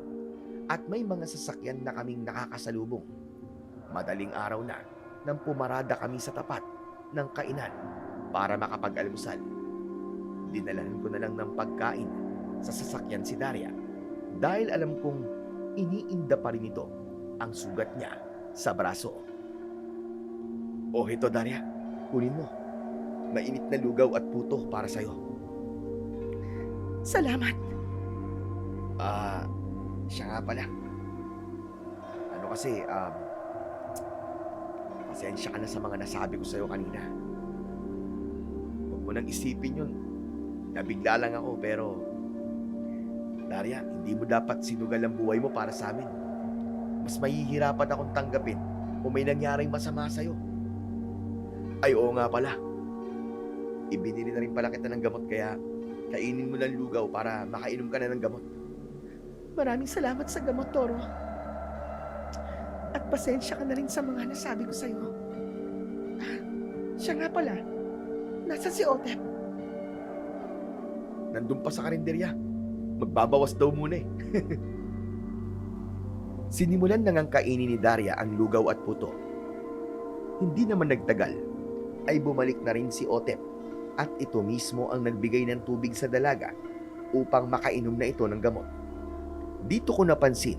at may mga sasakyan na kaming nakakasalubong. Madaling araw na nang pumarada kami sa tapat ng kainan para makapag-almusal. Dinalahan ko na lang ng pagkain sa sasakyan si Daria dahil alam kong iniinda pa rin ito ang sugat niya sa braso. Oh, ito Daria, kunin mo. Mainit na lugaw at puto para sa'yo. Salamat. Siya nga pala. Ano kasi, pasensya ka na sa mga nasabi ko sa'yo kanina. Huwag mo nang isipin yun. Nabigla lang ako pero Daria, hindi mo dapat sinugal ang buhay mo para sa amin. Mas mahihirapan akong tanggapin kung may nangyaring masama sa'yo. Ay, oo nga pala. Ibinili na rin pala kita ng gamot kaya kainin mo ng lugaw para makainom ka na ng gamot. Maraming salamat sa gamot, Toro. At pasensya ka na rin sa mga nasabi ko sa'yo. Ah, siya nga pala. Nasaan si Otep? Nandun pa sa karinderya. Magbabawas daw muna eh. Sinimulan na ngang kainin ni Daria ang lugaw at puto. Hindi naman nagtagal, ay bumalik na rin si Otep at ito mismo ang nagbigay ng tubig sa dalaga upang makainom na ito ng gamot. Dito ko napansin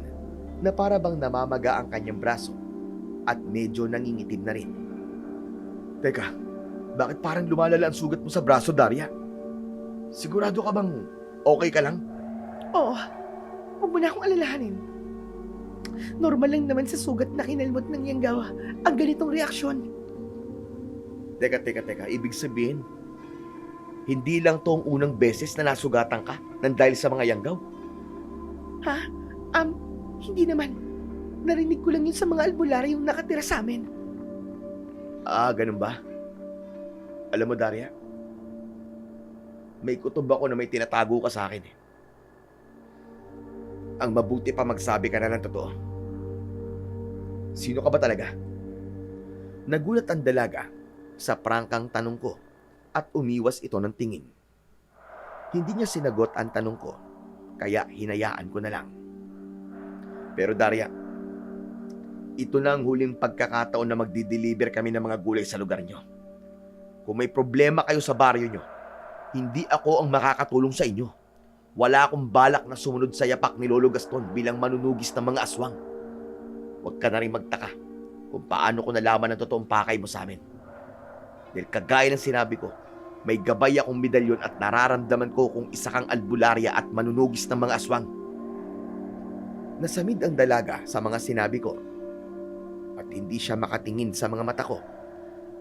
na para bang namamaga ang kanyang braso at medyo nangingitim na rin. Teka, bakit parang lumalala ang sugat mo sa braso, Daria? Sigurado ka bang okay ka lang? Oo, huwag mo na akong alalahanin. Normal lang naman sa sugat na kinalmot ng Yanggaw ang ganitong reaksyon. Teka. Ibig sabihin, hindi lang to ang unang beses na nasugatan ka nang dahil sa mga yanggaw? Ha? Hindi naman. Narinig ko lang yun sa mga albularyo yung nakatira sa amin. Ah, ganun ba? Alam mo, Daria, may kutob ako na may tinatago ka sa akin eh. Ang mabuti pa magsabi ka na ng totoo. Sino ka ba talaga? Nagulat ang dalaga sa prangkang tanong ko at umiwas ito ng tingin. Hindi niya sinagot ang tanong ko, kaya hinayaan ko na lang. Pero Daria, ito na ang huling pagkakataon na magdi-deliver kami ng mga gulay sa lugar nyo. Kung may problema kayo sa baryo nyo, hindi ako ang makakatulong sa inyo. Wala akong balak na sumunod sa yapak ni Lolo Gaston bilang manunugis ng mga aswang. Huwag ka na rin magtaka kung paano ko nalaman ang totoong pakay mo sa amin. Dahil kagaya ng sinabi ko, may gabay akong medalyon at nararamdaman ko kung isa kang albularya at manunugis ng mga aswang. Nasamid ang dalaga sa mga sinabi ko at hindi siya makatingin sa mga mata ko.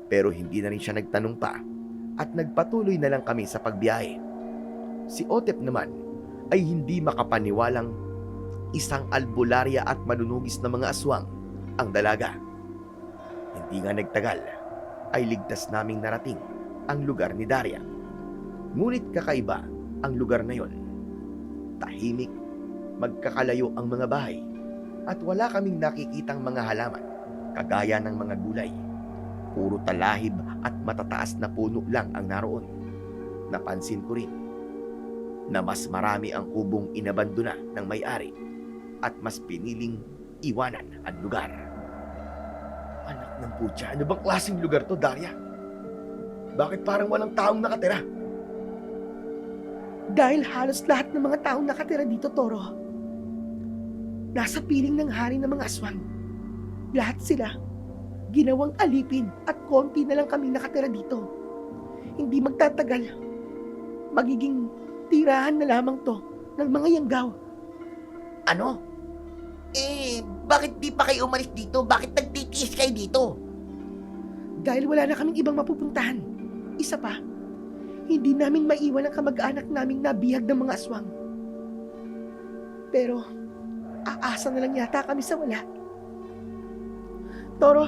Pero hindi na rin siya nagtanong pa at nagpatuloy na lang kami sa pagbiyahe. Si Otep naman ay hindi makapaniwalang isang albularya at manunugis ng mga aswang ang dalaga. Hindi nga nagtagal ay ligtas naming narating ang lugar ni Daria. Ngunit kakaiba ang lugar na yon. Tahimik, magkakalayo ang mga bahay at wala kaming nakikitang mga halaman kagaya ng mga gulay. Puro talahib at matataas na puno lang ang naroon. Napansin ko rin na mas marami ang kubong inabandona ng may-ari at mas piniling iwanan ang lugar. Anak ng putya, ano bang klaseng lugar to, Daria? Bakit parang walang taong nakatira? Dahil halos lahat ng mga taong nakatira dito, Toro, nasa piling ng hari ng mga aswang. Lahat sila ginawang alipin at konti na lang kami nakatira dito. Hindi magtatagal, magiging tirahan na lamang to ng mga yanggaw. Ano? Bakit di pa kayo umalis dito? Bakit nagtitiis kayo dito? Dahil wala na kaming ibang mapupuntahan. Isa pa, hindi namin maiwan ang kamag-anak naming nabihag ng mga aswang. Pero, aasa na lang yata kami sa wala. Toro,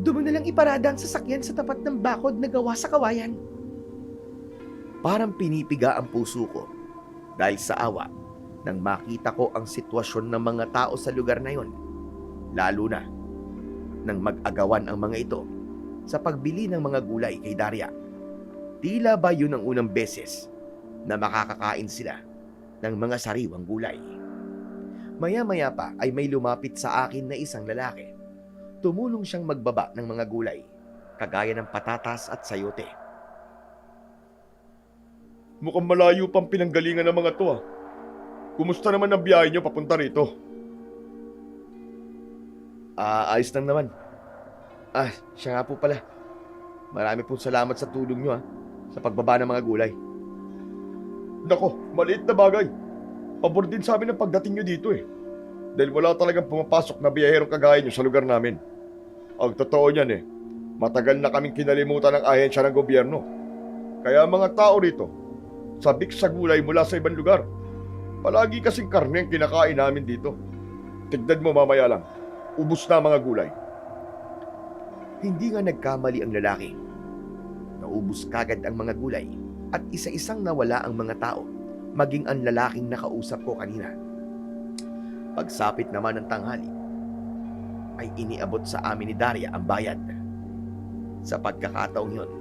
doon mo na lang iparada ang sasakyan sa tapat ng bakod na gawa sa kawayan. Parang pinipiga ang puso ko dahil sa awa nang makita ko ang sitwasyon ng mga tao sa lugar na yon. Lalo na nang mag-agawan ang mga ito sa pagbili ng mga gulay kay Daria. Tila ba yun ang unang beses na makakakain sila ng mga sariwang gulay. Maya-maya pa ay may lumapit sa akin na isang lalaki. Tumulong siyang magbaba ng mga gulay, kagaya ng patatas at sayote. Mukhang malayo pang pinanggalingan ng mga to ah. Kumusta naman ang biyahe nyo papunta rito? Ayos lang naman. Siya nga po pala. Marami pong salamat sa tulong nyo sa pagbaba ng mga gulay. Nako, maliit na bagay. Pabor din sa amin ang pagdating nyo dito eh. Dahil wala talagang pumapasok na biyaherong kagaya nyo sa lugar namin. Ang totoo niyan matagal na kaming kinalimutan ng ahensya ng gobyerno. Kaya mga tao rito, sabik sa gulay mula sa ibang lugar. Palagi kasing karne ang kinakain namin dito. Tignan mo mamaya lang. Ubus na ang mga gulay. Hindi nga nagkamali ang lalaki. Naubos kagad ang mga gulay at isa-isang nawala ang mga tao, maging ang lalaking nakausap ko kanina. Pagsapit naman ng tanghali, ay iniabot sa amin ni Daria ang bayad. Sa pagkakataong yun,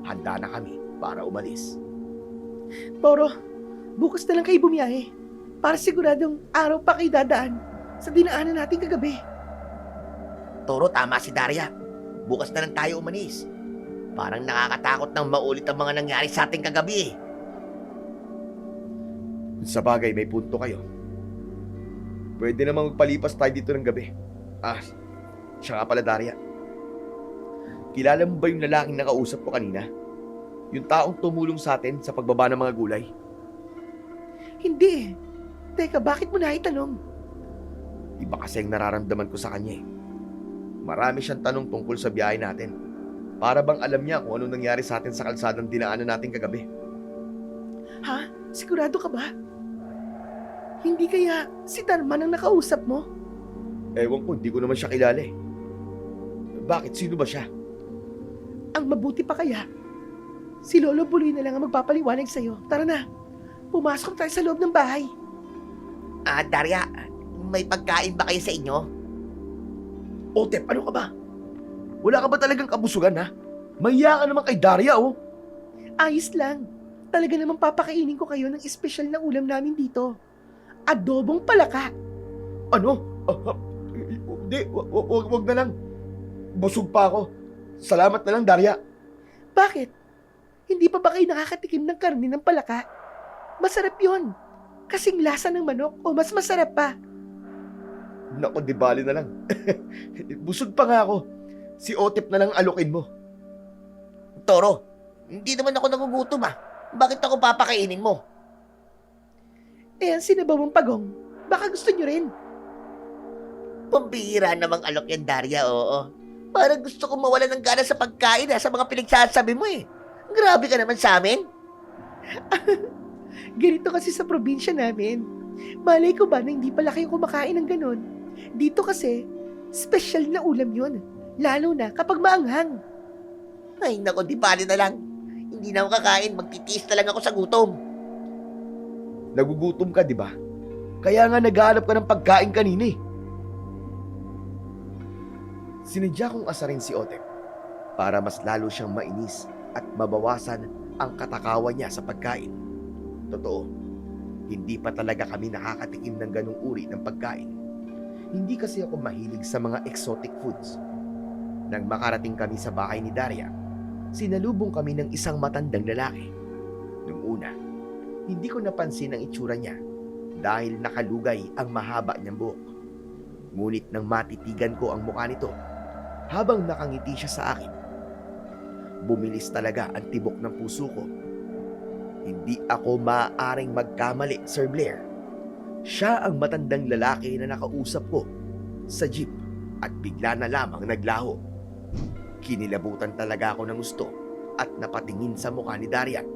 handa na kami para umalis. Toro, bukas na lang kayo bumiyahe para siguradong araw pa kayo dadaan sa dinaanan natin kagabi. Toro, tama si Daria. Bukas na lang tayo umalis. Parang nakakatakot nang maulit ang mga nangyari sa ating kagabi. Sa bagay, may punto kayo. Pwede namang magpalipas tayo dito ng gabi. Siya nga pala, Daria. Kilala mo ba yung lalaking nakausap ko kanina? Yung taong tumulong sa atin sa pagbaba ng mga gulay? Hindi eh. Teka, bakit mo na itanong? Iba kasi ang nararamdaman ko sa kanya eh. Marami siyang tanong tungkol sa biyahe natin. Para bang alam niya kung anong nangyari sa atin sa kalsadang dinaanan natin kagabi. Ha? Sigurado ka ba? Hindi kaya si Darman ang nakausap mo? Ewan ko, hindi ko naman siya kilala eh. Bakit? Sino ba siya? Ang mabuti pa kaya, si Lolo Buloy na lang ang magpapaliwanag sa'yo. Tara na, pumasok tayo sa loob ng bahay. Daria, may pagkain ba kayo sa inyo? Otep, ano ka ba? Wala ka ba talagang kabusugan ha? Mahiya ka naman kay Daria oh. Ayos lang. Talaga namang papakainin ko kayo ng espesyal na ulam namin dito. Adobong palaka. Ano? Hindi, wag na lang. Busog pa ako. Salamat na lang, Daria. Bakit? Hindi pa ba kayo nakakatikim ng karne ng palaka? Masarap yon. Kasing lasa ng manok o mas masarap pa. Naku, di bali na lang. Busog pa nga ako. Si Otep na lang alokin mo. Toro, hindi naman ako nagugutom Bakit ako papakainin mo? Eh, ang sinabaw mong pagong, baka gusto nyo rin. Pambihira namang alok yan, Daria, oo. Parang gusto kong mawala ng gana sa pagkain sa mga pinagsasabi mo eh. Grabe ka naman sa amin. Ganito kasi sa probinsya namin. Malay ko ba na hindi pala kayo kumakain ng ganon? Dito kasi, special na ulam yon. Lalo na kapag maanghang. Ay, nako, di bali na lang. Hindi na ako kakain, magtitiis na lang ako sa gutom. Nagugutom ka, di ba? Kaya nga naghahanap ka ng pagkain kanina eh. Sinadya kong asarin si Otep para mas lalo siyang mainis at mabawasan ang katakawan niya sa pagkain. Totoo, hindi pa talaga kami nakakatikim ng ganung uri ng pagkain. Hindi kasi ako mahilig sa mga exotic foods. Nang makarating kami sa bahay ni Daria, sinalubong kami ng isang matandang lalaki. Nung una, hindi ko napansin ang itsura niya dahil nakalugay ang mahaba niyang buhok. Ngunit nang matitigan ko ang mukha nito, habang nakangiti siya sa akin, bumilis talaga ang tibok ng puso ko. Hindi ako maaaring magkamali, Sir Blair. Siya ang matandang lalaki na nakausap ko sa jeep at bigla na lamang naglaho. Kinilabutan talaga ako ng gusto at napatingin sa mukha ni Daria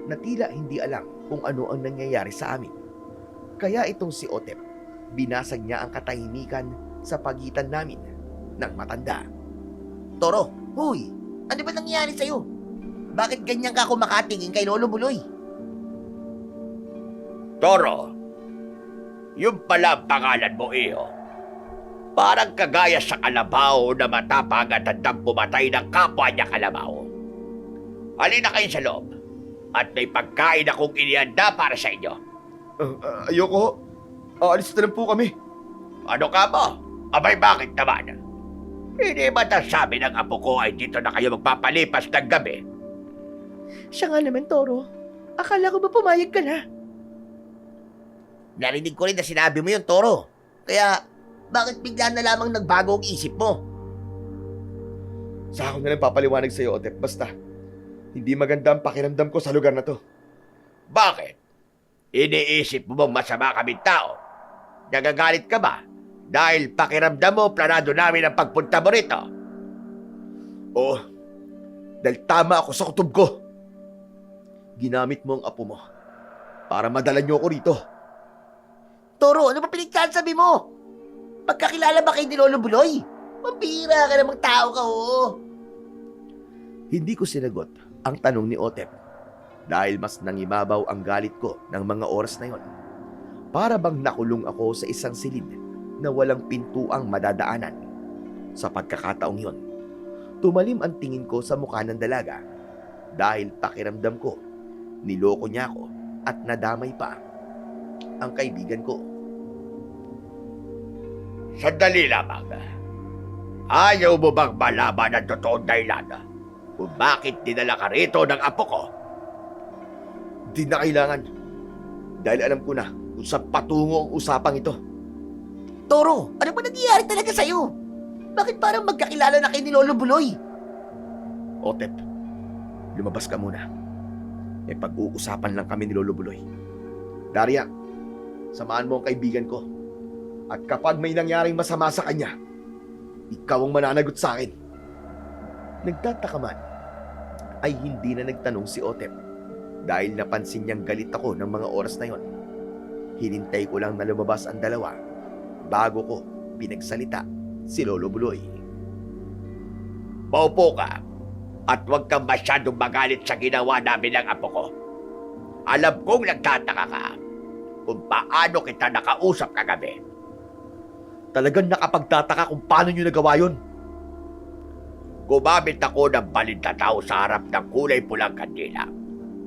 na tila hindi alam kung ano ang nangyayari sa amin. Kaya itong si Otep, binasag niya ang katahimikan sa pagitan namin ng matanda. Toro, huy, ano ba nangyari sa'yo? Bakit ganyan ka kumakatingin kay Lolo Buloy? Toro, yung pala ang pangalan mo, Iyo. Parang kagaya sa kalabaw na matapang at handang pumatay ng kapwa niya kalabaw. Halina kayo sa loob at may pagkain akong inihanda para sa inyo. Ayoko. Aalis na lang po kami. Ano ka mo? Abay, bakit naman? Hindi ba nasabi ng apo ko ay dito na kayo magpapalipas ng gabi? Siya nga naman, Toro. Akala ko ba pumayag ka na? Narinig ko rin na sinabi mo yun, Toro. Kaya, bakit bigla na lamang nagbago ang isip mo? Sa ako na lang papaliwanag sa iyo, Otep. Basta, hindi maganda ang pakiramdam ko sa lugar na to. Bakit? Iniisip mo bang masama kaming tao? Nagagalit ka ba? Dahil pakiramdam mo, planado namin ang pagpunta mo rito. Oo, dahil tama ako sa kutob ko. Ginamit mo ang apo mo para madala niyo ako rito. Toro, ano ba pinagsasabi mo? Pagkakilala ba kay ni Lolo Buloy? Mambira ka namang tao ka, oo. Hindi ko sinagot ang tanong ni Otep dahil mas nangibabaw ang galit ko ng mga oras na yon. Para bang nakulong ako sa isang silid na walang pintuang madadaanan. Sa pagkakataong yon, tumalim ang tingin ko sa mukha ng dalaga dahil pakiramdam ko niloko niya ako at nadamay pa ang kaibigan ko. Sandali lamang. Ayaw mo bang malaman ang totoong dahilan kung bakit dinala ka rito ng apo ko? Di na kailangan dahil alam ko na kung saan patungo ang usapang ito. Toro, ano ba nangyayari talaga sa'yo? Bakit parang magkakilala na kay ni Lolo Buloy? Otep, lumabas ka muna. May pag-uusapan lang kami ni Lolo Buloy. Daria, samahan mo ang kaibigan ko. At kapag may nangyaring masama sa kanya, ikaw ang mananagot sa akin. Nagtataka man, ay hindi na nagtanong si Otep dahil napansin niyang galit ako ng mga oras na yon. Hinintay ko lang na lumabas ang dalawa bago ko pinagsalita si Lolo Buloy. Maupo ka at huwag kang masyadong magalit sa ginawa namin ng apo ko. Alam kong nagtataka ka kung paano kita nakausap kagabi. Talagang nakapagtataka kung paano niyo nagawa yun. Gumamit ako ng balintataw sa harap ng kulay pulang kandila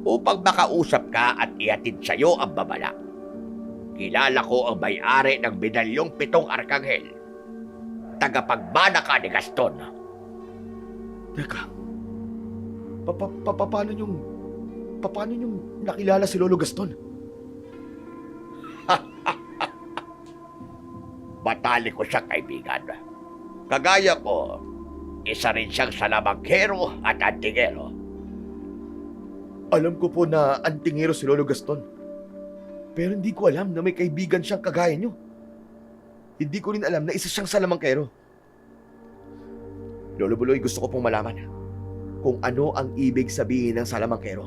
upang makausap ka at ihatid sa'yo ang babala. Kilala ko ang may-ari ng medalyong 7 arkanghel. Tagapagmana ka ni Gaston. Teka, paano niyong nakilala si Lolo Gaston? Matali ko siyang kaibigan. Kagaya ko, isa rin siyang salamangkero at antingero. Alam ko po na antingero si Lolo Gaston. Pero hindi ko alam na may kaibigan siyang kagaya niyo. Hindi ko rin alam na isa siyang salamangkero. Lolo Buloy, gusto ko pong malaman kung ano ang ibig sabihin ng salamangkero.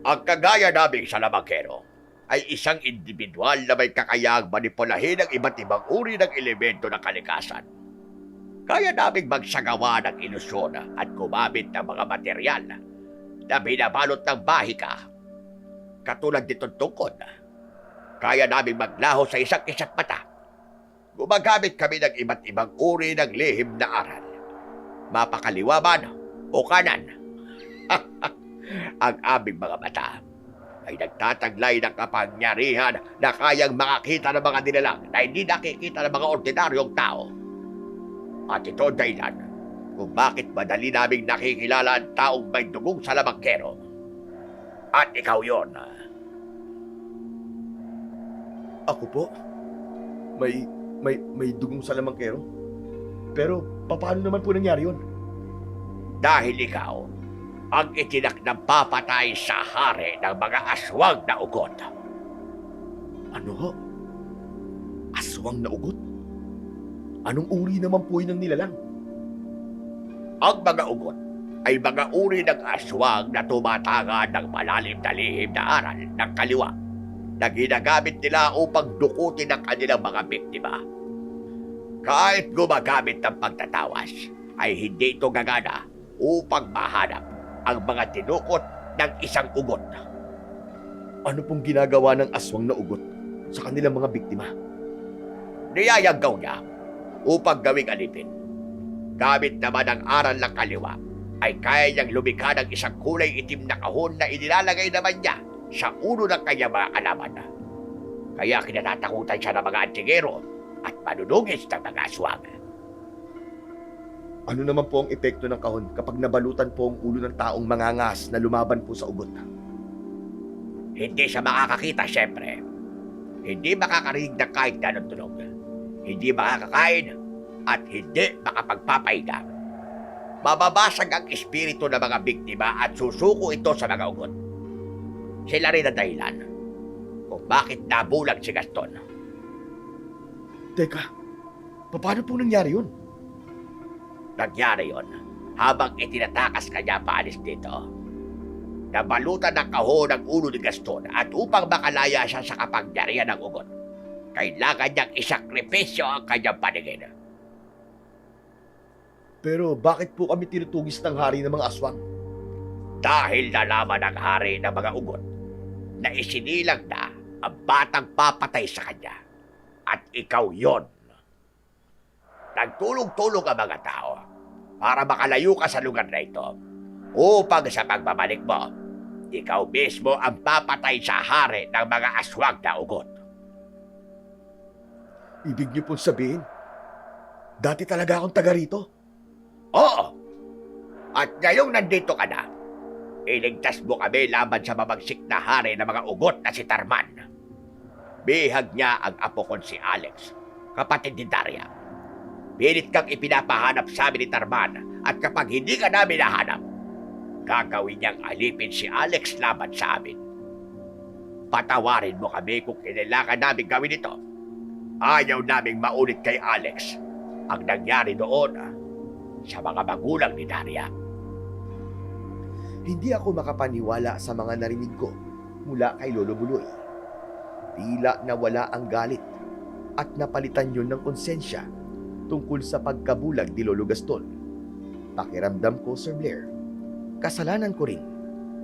Ang kagaya naming salamangkero ay isang individual na may kakayahang manipulahin ng iba't ibang uri ng elemento ng kalikasan. Kaya naming magsagawa ng ilusyon at gumamit ng mga material na binabalot ng bahika. Katulad nitong tungkod, kaya naming maglaho sa isang isa't mata. Gumagamit kami ng iba't ibang uri ng lihim na aral. Mapakaliwa man o kanan. Ang aming mga mata ay nagtataglay ng kapangyarihan na kayang makakita ng mga nilalang na hindi nakikita ng mga ordinaryong tao. At ito ang dahilan kung bakit madali naming nakikilala ang taong may dugong salamangkero. At ikaw yon. Ako po? May dugong salamangkero? Pero paano naman po nangyari yun? Dahil ikaw ang itinak ng papatay sa hari ng mga aswang na ugot. Ano ho? Aswang na ugot? Anong uri naman po yun ng nilalang? Ang mga ugot ay mga uri ng aswang na tumatanga ng malalim na lihim na aral ng kaliwa na ginagamit nila upang dukutin ang kanilang mga biktima. Kahit gumagamit ng pagtatawas, ay hindi ito gagana upang mahanap ang mga tinukot ng isang ugot. Ano pong ginagawa ng aswang na ugot sa kanilang mga biktima? Niyayagaw niya upang gawing alipin. Gamit naman ang aral ng kaliwa, ay kaya niyang lumikha ng isang kulay itim na kahon na inilalagay naman niya sa ulo ng kanyang mga kalaban. Kaya kinatatakutan siya ng mga antingero at manunugis ng mga aswang. Ano naman po ang epekto ng kahon kapag nabalutan po ang ulo ng taong mangangas na lumaban po sa ugot? Hindi siya makakakita, syempre. Hindi makakarinig ng kahit na anong tunog. Hindi makakakain at hindi makapagpapahinga. Mababasag ang espiritu ng mga biktima at susuko ito sa mga ugot. Sila rin ang dahilan kung bakit nabulag si Gaston. Teka, paano po nangyari yun? Nangyari yon habang itinatakas kanya paalis dito. nabalutan ng kahon ang ulo ni Gaston at upang makalaya siya sa kapangyarihan ng ugot, kailangan niyang isakripisyo ang kanyang paningin. Pero bakit po kami tinutugis ng hari ng mga aswang? Dahil nalaman ng hari ng mga ugot na isinilang na ang batang papatay sa kanya. At ikaw yon. Nagtulong-tulong ang mga tao para makalayo ka sa lugar na ito upang sa pagbabalik mo, ikaw mismo ang papatay sa hari ng mga aswang na ugot. Ibig niyo pong sabihin, dati talaga akong taga rito? Oo. At ngayong nandito ka na, iligtas mo kami laban sa mabagsik na hari ng mga ugot na si Tarman. Bihag niya ang apo kong si Alex, kapatid ni Daria. Pilit kang ipinapahanap sa amin ni Tarman at kapag hindi ka namin nahanap, gagawin niyang alipin si Alex laban sa amin. Patawarin mo kami kung kailangan namin gawin ito. Ayaw naming maulit kay Alex ang nangyari noon sa mga magulang ni Daria. Hindi ako makapaniwala sa mga narinig ko mula kay Lolo Buloy. Tila nawala ang galit at napalitan yun ng konsensya tungkol sa pagkabulag ni Lolo Gaston. Pakiramdam ko, Sir Blair, kasalanan ko rin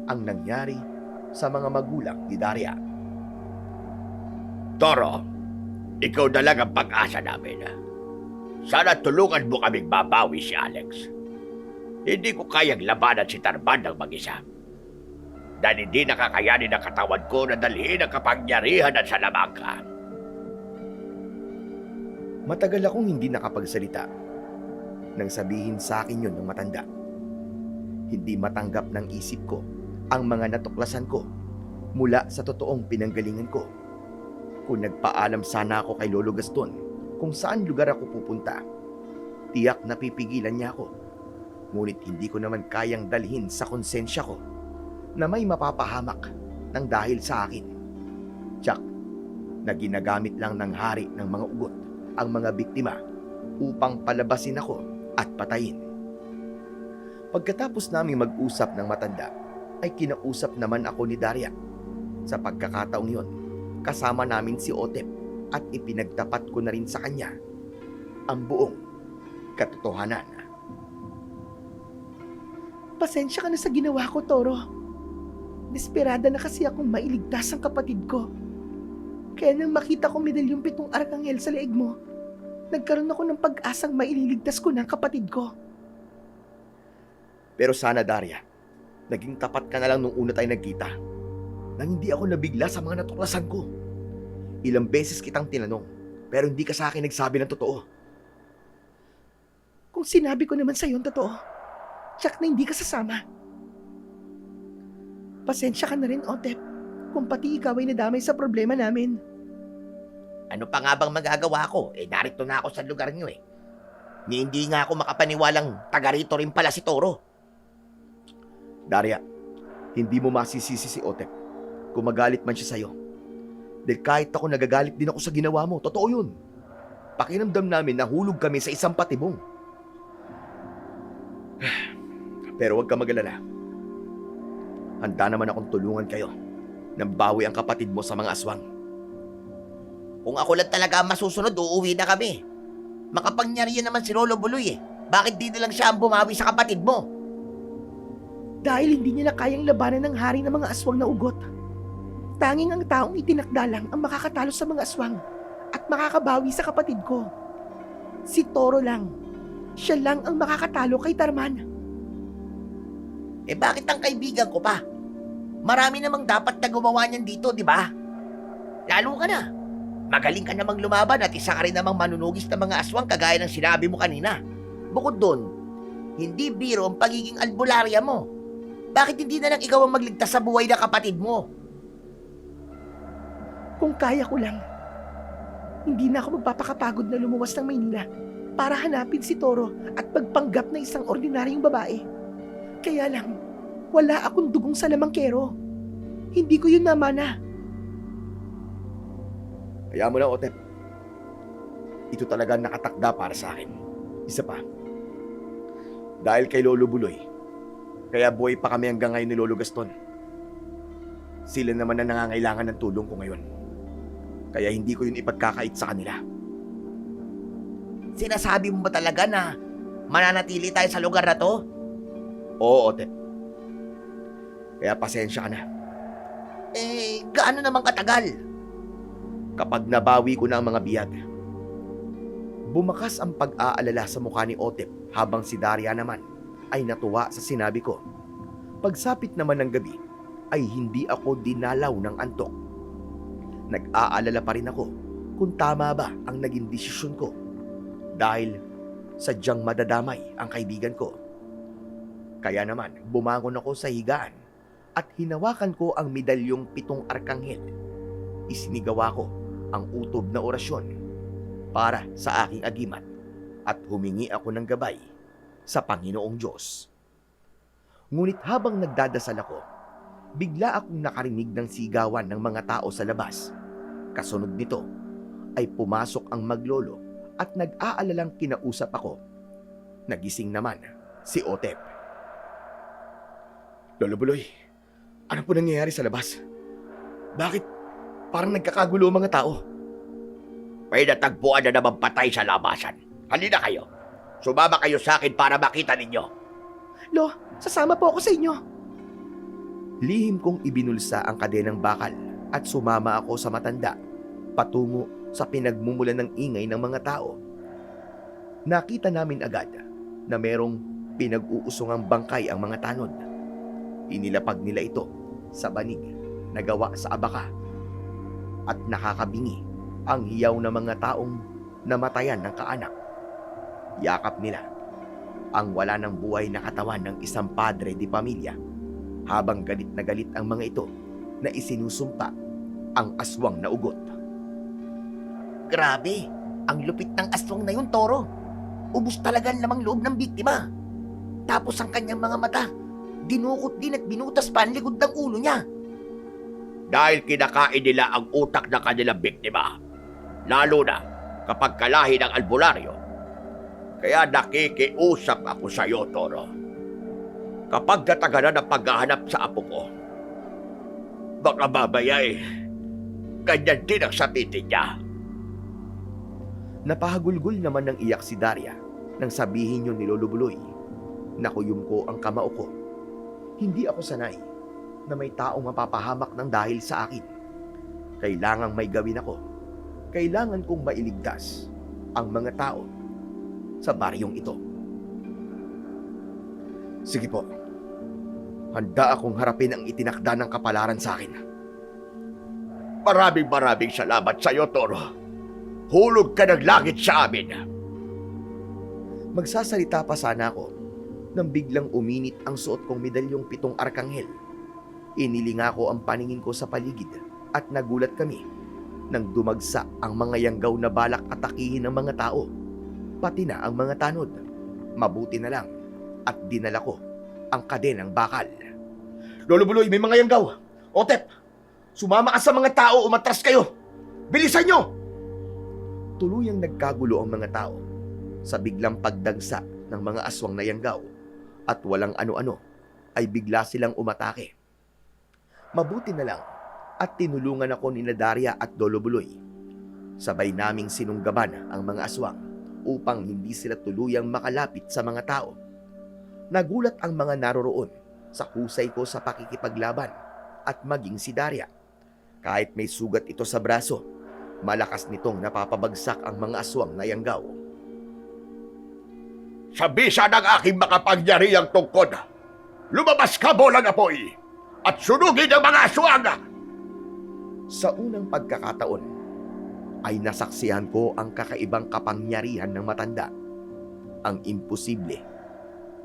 ang nangyari sa mga magulang ni Daria. Toro, ikaw na lang ang pag-asa namin. Sana tulungan mo kaming babawi si Alex. Hindi ko kayang labanan si Tarman ng mag-isa. Dahil hindi nakakayanin ang katawan ko na dalhin ang kapangyarihan at salamangka. Matagal akong hindi nakapagsalita nang sabihin sa akin yun ng matanda. Hindi matanggap ng isip ko ang mga natuklasan ko mula sa totoong pinanggalingan ko. Kung nagpaalam sana ako kay Lolo Gaston kung saan lugar ako pupunta, tiyak na pipigilan niya ako. Ngunit hindi ko naman kayang dalhin sa konsensya ko na may mapapahamak ng dahil sa akin. Tiyak na ginagamit lang ng hari ng mga ugot ang mga biktima upang palabasin ako at patayin. Pagkatapos naming mag-usap ng matanda, ay kinausap naman ako ni Daria. Sa pagkakataong yon, kasama namin si Otep at ipinagtapat ko na rin sa kanya ang buong katotohanan. Pasensya ka na sa ginawa ko, Toro. Desperada na kasi akong mailigtas ang kapatid ko. Kaya nang makita ko medalyong 7 arkanghel sa leeg mo, nagkaroon ako ng pag-asang maililigtas ko ng kapatid ko. Pero sana, Daria, naging tapat ka na lang nung una tayo nagkita. Nang hindi ako nabigla sa mga natuklasan ko. Ilang beses kitang tinanong, pero hindi ka sa akin nagsabi ng totoo. Kung sinabi ko naman sa'yo ang totoo, tsak na hindi ka sasama. Pasensya ka na rin, Otep, kung pati ikaw ay nadamay sa problema namin. Ano pa nga bang magagawa ko? Narito na ako sa lugar niyo eh. Hindi nga ako makapaniwalang taga rito rin pala si Toro. Daria, hindi mo masisisi si Otep kung magalit man siya sa'yo. Dahil kahit ako nagagalit din ako sa ginawa mo, totoo yun. Pakiramdam namin nahulog kami sa isang patibong. Pero huwag ka mag-alala. Handa naman akong tulungan kayo nang bawi ang kapatid mo sa mga aswang. Kung ako lang talaga ang masusunod, uuwi na kami. Makapangyarihan naman si Lolo Buloy eh. Bakit di na lang siya ang bumawi sa kapatid mo? Dahil hindi niya na kayang labanan ng hari ng mga aswang na ugot. Tanging ang taong itinakda lang ang makakatalo sa mga aswang at makakabawi sa kapatid ko. Si Toro lang. Siya lang ang makakatalo kay Tarman. Bakit ang kaibigan ko pa? Marami namang dapat na gumawa niyan dito, di ba? Lalo ka na. Magaling ka namang lumaban at isa ka rin namang manunugis ng mga aswang kagaya ng sinabi mo kanina. Bukod doon, hindi biro ang pagiging albularya mo. Bakit hindi na lang ikaw ang magligtas sa buhay ng kapatid mo? Kung kaya ko lang, hindi na ako magpapakapagod na lumuwas ng Maynila para hanapin si Toro at pagpanggap na isang ordinaryong babae. Kaya lang, wala akong dugong sa lamangkero. Hindi ko yun namana. Kaya mo na, Otep. Ito talaga nakatakda para sa akin. Isa pa. Dahil kay Lolo Buloy, kaya buhay pa kami hanggang ngayon ni Lolo Gaston. Sila naman ang nangangailangan ng tulong ko ngayon. Kaya hindi ko yun ipagkakait sa kanila. Sinasabi mo ba talaga na mananatili tayo sa lugar na to? Oo, Otep. Kaya pasensya ka na. Gaano naman katagal? Kapag nabawi ko na ang mga biyag. Bumakas ang pag-aalala sa mukha ni Otep habang si Daria naman ay natuwa sa sinabi ko. Pagsapit naman ng gabi ay hindi ako dinalaw ng antok. Nag-aalala pa rin ako kung tama ba ang naging desisyon ko dahil sadyang madadamay ang kaibigan ko. Kaya naman bumangon ako sa higaan at hinawakan ko ang medalyong 7 arkanghel. Isinigawa ko ang utob na orasyon para sa aking agimat at humingi ako ng gabay sa Panginoong Diyos. Ngunit habang nagdadasal ako, bigla akong nakarinig ng sigawan ng mga tao sa labas. Kasunod nito ay pumasok ang maglolo at nag-aalalang kinausap ako. Nagising naman si Otep. Lolo Buloy, ano po nangyayari sa labas? Bakit parang nagkakagulo ang mga tao? May natagpuan na naman patay sa labasan. Halina kayo. Sumama kayo sa akin para makita ninyo. Lo, sasama po ako sa inyo. Lihim kong ibinulsa ang kadenang bakal at sumama ako sa matanda patungo sa pinagmumulan ng ingay ng mga tao. Nakita namin agad na merong pinag-uusungang bangkay ang mga tanod. Inilapag nila ito sa banig na gawa sa abaka at nakakabingi ang hiyaw ng mga taong namatayan ng kaanak. Yakap nila ang wala ng buhay na katawan ng isang padre di pamilya habang galit na galit ang mga ito na isinusumpa ang aswang na ugot. Grabe, ang lupit ng aswang na yun, Toro. Ubus talaga ang lamang loob ng biktima. Tapos ang kanyang mga mata, dinukot din at binutas pa ang likod ng ulo niya. Dahil kinakain nila ang utak ng kanilang biktima. Lalo na kapag kalahi ng albularyo. Kaya nakikiusap ako sa iyo, Toro. Kapag natagalan ang paghahanap sa apo ko, baka mamaya ganyan din ang sabitin niya. Napahagulgol naman ng iyak si Daria nang sabihin yun ni Lolo Buloy. Nakuyom ko ang kamao ko. Hindi ako sanay na may taong mapapahamak ng dahil sa akin. Kailangang may gawin ako. Kailangan kong mailigtas ang mga tao sa baryong ito. Sige po. Handa akong harapin ang itinakda ng kapalaran sa akin. Maraming salamat sa iyo, Toro. Hulog ka ng langit sa amin. Magsasalita pa sana ako nang biglang uminit ang suot kong medalyong 7 arkanghel. Inilinga ko ang paningin ko sa paligid at nagulat kami nang dumagsa ang mga yanggaw na balak atakihin ng mga tao, pati na ang mga tanod. Mabuti na lang at dinala ko ang kadenang bakal. Lolo Buloy, may mga yanggaw! Otep, sumama ka sa mga tao, umatras kayo! Bilisan nyo! Tuluyang nagkagulo ang mga tao sa biglang pagdagsa ng mga aswang na yanggaw at walang ano-ano ay bigla silang umatake. Mabuti na lang at tinulungan ako ni Daria at Lolo Buloy. Sabay naming sinunggaban ang mga aswang upang hindi sila tuluyang makalapit sa mga tao. Nagulat ang mga naroroon sa husay ko sa pakikipaglaban at maging si Daria. Kahit may sugat ito sa braso, malakas nitong napapabagsak ang mga aswang na yanggaw. Sa bisa ng aking makapangyarihang tungkod, lumabas ka, bolang apoy, at sunugin ang mga aswang! Sa unang pagkakataon, ay nasaksihan ko ang kakaibang kapangyarihan ng matanda. Ang imposible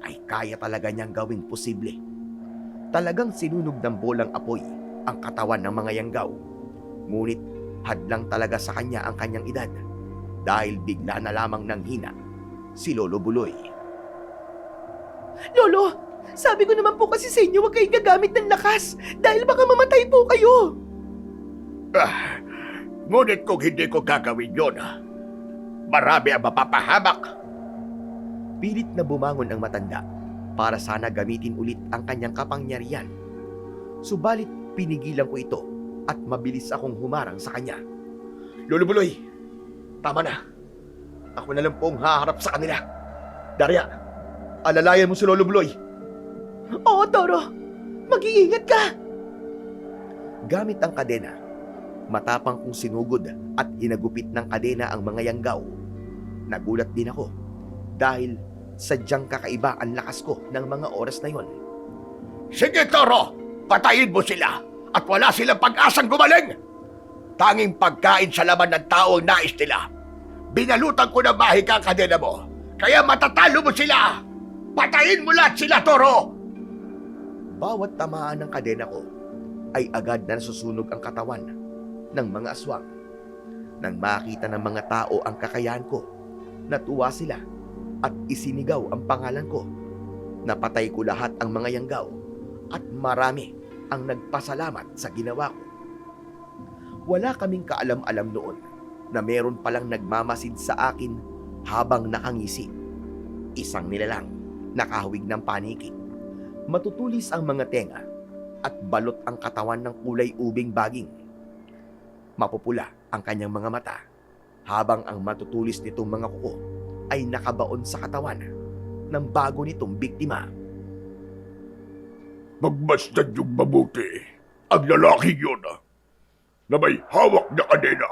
ay kaya talaga niyang gawing posible. Talagang sinunog ng bolang apoy ang katawan ng mga yanggaw. Ngunit hadlang talaga sa kanya ang kanyang edad dahil bigla na lamang nanghina si Lolo Buloy. Lolo, sabi ko naman po kasi sa inyo huwag kayong gagamit ng lakas dahil baka mamatay po kayo. Ngunit kung hindi ko gagawin yun, marami ang mapapahamak. Pilit na bumangon ang matanda para sana gamitin ulit ang kanyang kapangyarihan. Subalit Pinigilan ko ito at mabilis akong humarang sa kanya. Lolo Buloy, tama na. Ako na lang po ang haharap sa kanila. Daria, alalayan mo si Lolo Buloy. Oo, Toro. Mag-iingat ka. Gamit ang kadena, matapang kong sinugod at hinagupit ng kadena ang mga yanggaw. Nagulat din ako dahil sadyang kakaiba ang lakas ko ng mga oras na yon. Sige, Toro! Patayin mo sila at wala silang pag-asang gumaling! Tanging pagkain sa laman ng tao ang nais nila. Binalutan ko na mahika ang kadena mo, kaya matatalo mo sila! Patayin mo lahat sila, Toro! Bawat tamaan ng kadena ko ay agad na nasusunog ang katawan ng mga aswang. Nang makita ng mga tao ang kakayahan ko, natuwa sila at isinigaw ang pangalan ko. Napatay ko lahat ang mga yanggaw at marami ang nagpasalamat sa ginawa ko. Wala kaming kaalam-alam noon na meron palang nagmamasid sa akin habang nakangisi. Isang nilalang nakahawig ng paniki. Matutulis ang mga tenga at balot ang katawan ng kulay ubing baging. Mapupula ang kanyang mga mata habang ang matutulis nitong mga kuko ay nakabaon sa katawan ng bago nitong biktima. Magmasdan yung mabuti. Ang lalaki yun na may hawak na kadena.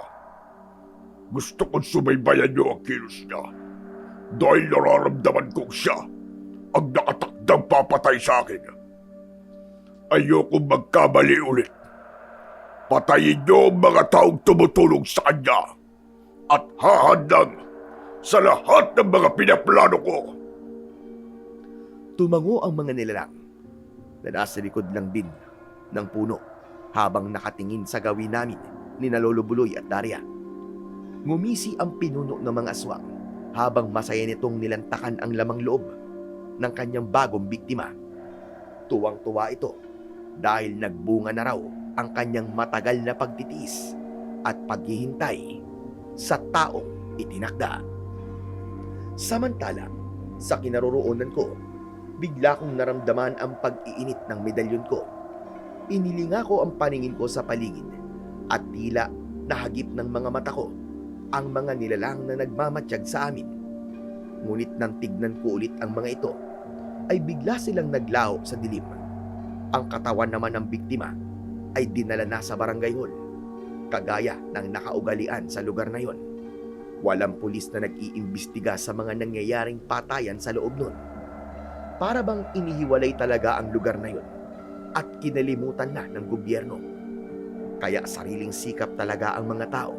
Gusto kong subaybayan niyo ang kilos niya dahil nararamdaman kong siya ang nakatakdang papatay sa akin. Ayokong magkamali ulit. Patayin niyo ang mga taong tumutulong sa kanya at hahadlang sa lahat ng mga pinaplano ko. Tumango ang mga nilalang na nasa likod lang din ng puno habang nakatingin sa gawin namin ni Lolo Buloy at Daria. Ngumisi ang pinuno ng mga aswang habang masaya nitong nilantakan ang lamang loob ng kanyang bagong biktima. Tuwang-tuwa ito dahil nagbunga na raw ang kanyang matagal na pagtitiis at paghihintay sa taong itinakda. Samantala, sa kinaroroonan ko, bigla kong naramdaman ang pag-iinit ng medalyon ko. Inilinga ko ang paningin ko sa paligid at tila nahagip ng mga mata ko ang mga nilalang na nagmamatsyag sa amin. Ngunit nang tignan ko ulit ang mga ito, ay bigla silang naglaho sa dilim. Ang katawan naman ng biktima ay dinala na sa barangay hall, kagaya ng nakaugalian sa lugar na yon. Walang pulis na nag-iimbestiga sa mga nangyayaring patayan sa loob nun. Para bang inihiwalay talaga ang lugar na yon at kinalimutan na ng gobyerno. Kaya sariling sikap talaga ang mga tao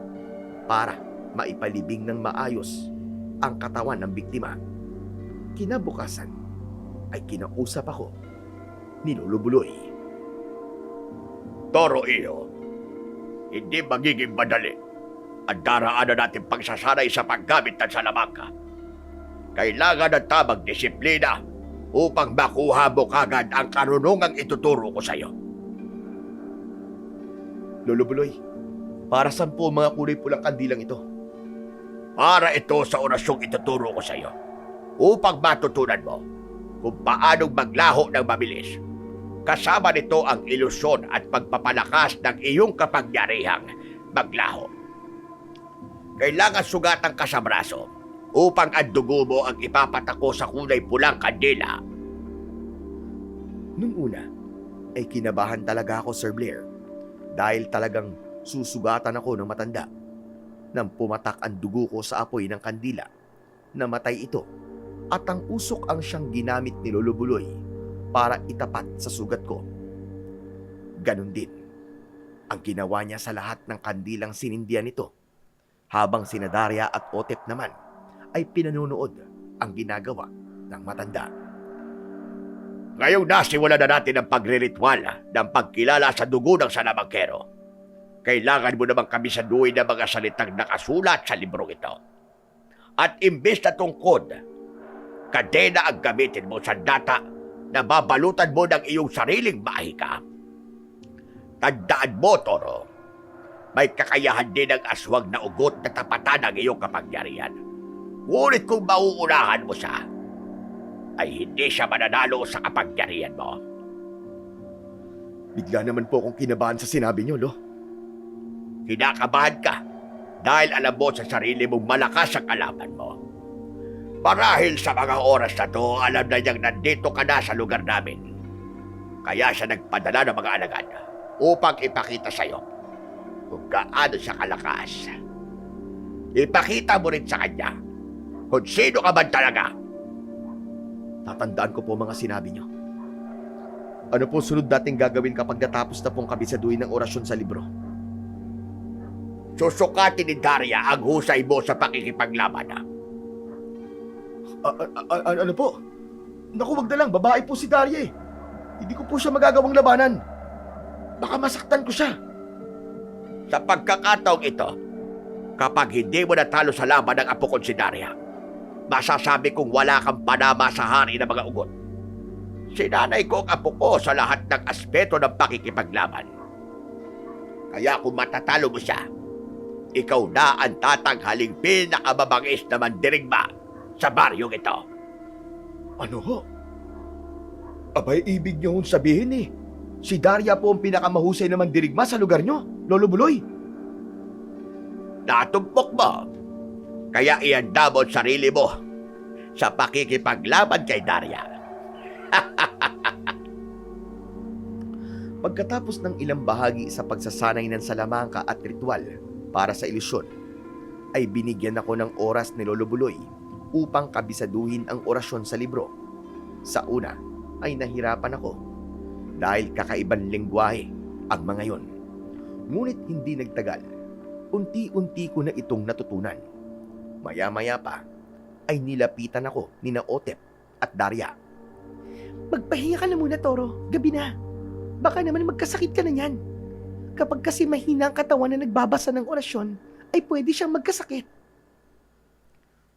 para maipalibing ng maayos ang katawan ng biktima. Kinabukasan ay kinausap ako ni Lolo Buloy. Toro iyo, hindi magiging madali ang daraanan natin pagsasanay sa paggamit ng salamangka. Kailangan ng tamang disiplina upang makuha mo kagad ang karunungang ituturo ko sa iyo. Lolo Buloy, para saan po ang mga kulay pulang kandilang ito? Para ito sa orasyong ituturo ko sa iyo upang matutunan mo kung paanong maglaho ng mabilis. Kasama nito ang ilusyon at pagpapalakas ng iyong kapangyarihang maglaho. Kailangan sugatan ka sa braso upang ang dugo mo ang ipapatako sa kulay pulang kandila. Nung una, ay kinabahan talaga ako, Sir Blair, dahil talagang susugatan ako ng matanda. Nang pumatak ang dugo ko sa apoy ng kandila, namatay ito at ang usok ang siyang ginamit ni Lolo Buloy para itapat sa sugat ko. Ganon din ang ginawa niya sa lahat ng kandilang sinindihan nito, habang sina Daria at Otep naman ay pinanunood ang ginagawa ng matanda. Ngayong nasiwala na natin ang pagre-ritual ng pagkilala sa dugo ng salamangkero, kailangan mo namang kamisaduhin ng mga salitang nakasulat sa librong ito. At imbes na tungkod, kadena ang gamitin mo sa data na babalutan mo ng iyong sariling mahika. Tandaan mo, Toro, may kakayahan din ang aswang na ugot na tapatan ang iyong kapangyarihan. Ngunit kung mauunahan mo siya, ay hindi siya mananalo sa kapangyarihan mo. Bigla naman po akong kinabahan sa sinabi niyo, Lo. Kinakabahan ka dahil alam mo sa sarili mong malakas ang kalaban mo. Marahil sa mga oras na to, alam na niyang nandito ka na sa lugar namin. Kaya siya nagpadala ng mga alagad upang ipakita sa'yo kung gaano siya kalakas. Ipakita mo rin sa kanya kung sino ka man talaga. Tatandaan ko po mga sinabi niyo. Ano po sunod nating gagawin kapag natapos na pong kabisaduhin ng orasyon sa libro? Susukatin ni Daria ang husay mo sa pakikipaglaban. Ano po? Naku, wag na lang. Babae po si Daria eh. Hindi ko po siya magagawang labanan. Baka masaktan ko siya. Sa pagkakataong ito, kapag hindi mo natalo sa laban ng apo kong si Daria, masasabi kong wala kang panama sa hari ng mga ugot. Sinanay ko ang apo ko sa lahat ng aspeto ng pakikipaglaban. Kaya kung matatalo mo siya, ikaw na ang tatanghaling pinakamabangis na mandirigma sa baryong ito. Ano ho? Abay, ibig niyo hong sabihin eh. Si Daria po ang pinakamahusay na mandirigma sa lugar niyo, Lolo Buloy. Natumpok mo. Kaya ihanda mo ang sarili mo sa pakikipaglaban kay Daria. Pagkatapos ng ilang bahagi sa pagsasanay ng salamangka at ritual para sa ilusyon, ay binigyan ako ng oras ni Lolo Buloy upang kabisaduhin ang orasyon sa libro. Sa una ay nahirapan ako dahil kakaibang lengguwahe ang mga yon. Ngunit hindi nagtagal, unti-unti ko na itong natutunan. Maya-maya pa ay nilapitan ako ni na Otep at Daria. Magpahinga ka na muna, Toro. Gabi na. Baka naman magkasakit ka na niyan. Kapag kasi mahina ang katawan na nagbabasa ng orasyon, ay pwede siyang magkasakit.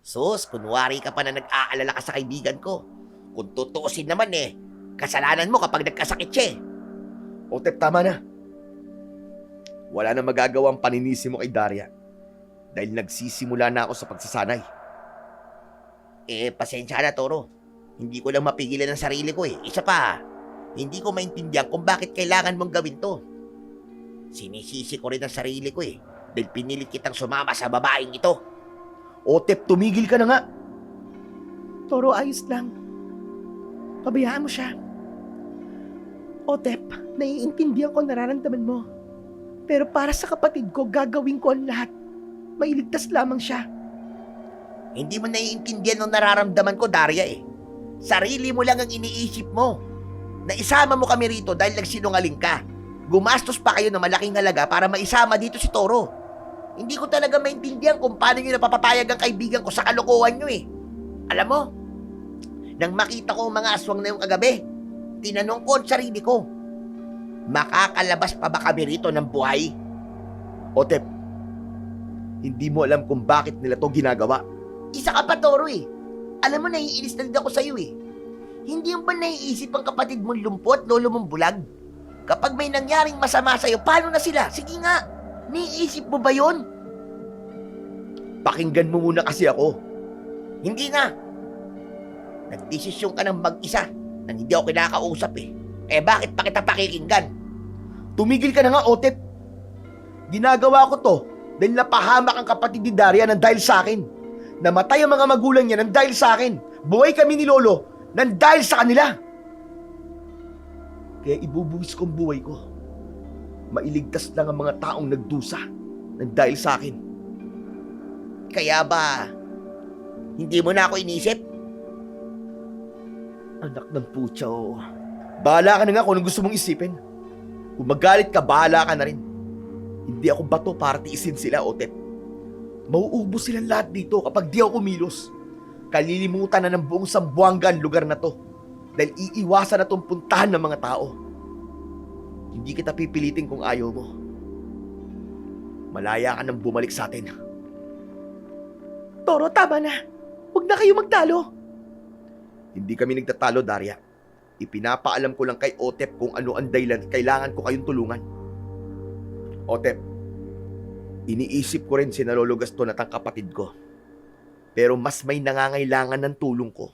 Sus, kunwari ka pa na nag-aalala ka sa kaibigan ko. Kung tutuusin naman kasalanan mo kapag nagkasakit siya eh. Otep, tama na. Wala na magagawang paninisi mo kay Daria dahil nagsisimula na ako sa pagsasanay. Pasensya na, Toro. Hindi ko lang mapigilan ang sarili ko eh. Isa pa, hindi ko maintindihan kung bakit kailangan mong gawin to. Sinisisi ko rin ang sarili ko dahil pinilit kitang sumama sa babaeng ito. Otep, tumigil ka na nga. Toro, ayos lang. Pabayaan mo siya. Otep, naiintindihan ko ang nararamdaman mo. Pero para sa kapatid ko, gagawin ko ang lahat. Mailigtas lamang siya. Hindi mo naiintindihan ang nararamdaman ko, Daria eh. Sarili mo lang ang iniisip mo. Naisama mo kami rito dahil nagsinungaling ka. Gumastos pa kayo ng malaking halaga para maisama dito si Toro. Hindi ko talaga maintindihan kung paano nyo napapapayag ang kaibigan ko sa kalokohan nyo eh. Alam mo, nang makita ko ang mga aswang na yung kagabi, tinanong ko ang sarili ko, makakalabas pa ba kami rito ng buhay? Otep, hindi mo alam kung bakit nila to ginagawa. Isa ka pa, Toro eh. Alam mo, naiinis na din ako sa'yo eh. Hindi yung ba naiisip ang kapatid mong lumpo at lolo mong bulag? Kapag may nangyaring masama sa'yo, paano na sila? Sige nga, naiisip mo ba yon? Pakinggan mo muna kasi ako. Hindi na. Nagdesisyon ka ng mag-isa na hindi ako kinakausap eh. Bakit pa kita pakikinggan? Tumigil ka na nga, Otep. Ginagawa ko to dahil napahamak ang kapatid ni Daria ng dahil sa akin. Namatay ang mga magulang niya ng dahil sa akin. Buhay kami ni Lolo ng dahil sa kanila. Kaya ibubuwis ko ang buhay ko. Mailigtas lang ang mga taong nagdusa ng dahil sa akin. Kaya ba, hindi mo na ako inisip? Anak ng putya, oh. Bahala ka na nga kung anong gusto mong isipin. Kung magalit ka, bahala ka na rin. Hindi ako bato para tiisin sila, Otep. Mauubos silang lahat dito kapag di ako kumilos. Kalilimutan na ng buong Sambuanga ang lugar na to dahil iiwasan na itong puntahan ng mga tao. Hindi kita pipilitin kung ayaw mo. Malaya ka nang bumalik sa atin. Toro, tama na. Huwag na kayo magtalo. Hindi kami nagtatalo, Daria. Ipinapaalam ko lang kay Otep kung ano ang dahilan kailangan ko kayong tulungan. Otep, iniisip ko rin si Lolo Gaston at ang kapatid ko. Pero mas may nangangailangan ng tulong ko.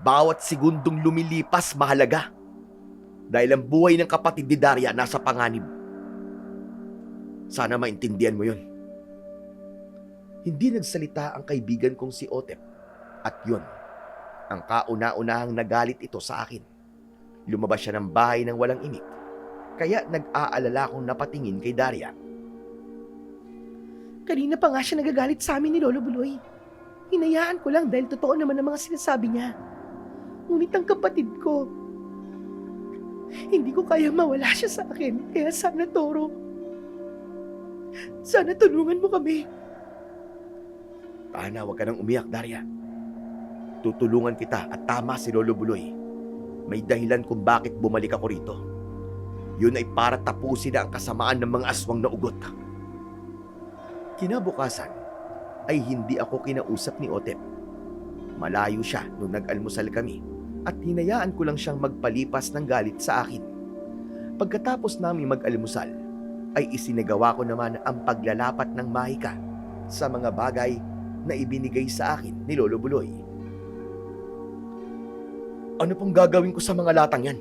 Bawat segundong lumilipas mahalaga. Dahil ang buhay ng kapatid ni Daria nasa panganib. Sana maintindihan mo yun. Hindi nagsalita ang kaibigan kong si Otep. At yun, ang kauna-unahang nagalit ito sa akin. Lumabas siya ng bahay ng walang imik. Kaya nag-aalala akong napatingin kay Daria. Kanina pa nga siya nagagalit sa amin ni Lolo Buloy. Hinayaan ko lang dahil totoo naman ang mga sinasabi niya. Ngunit ang kapatid ko, hindi ko kaya mawala siya sa akin. Kaya sana, Toro, sana tulungan mo kami. Tahan na, huwag ka nang umiyak, Daria. Tutulungan kita at tama si Lolo Buloy. May dahilan kung bakit bumalik ako rito. Yun ay para tapusin na ang kasamaan ng mga aswang na ugot. Kinabukasan ay hindi ako kinausap ni Otep. Malayo siya nung nag-almusal kami at hinayaan ko lang siyang magpalipas ng galit sa akin. Pagkatapos namin mag-almusal, ay isinagawa ko naman ang paglalapat ng mahika sa mga bagay na ibinigay sa akin ni Lolo Buloy. Ano pong gagawin ko sa mga latang yan?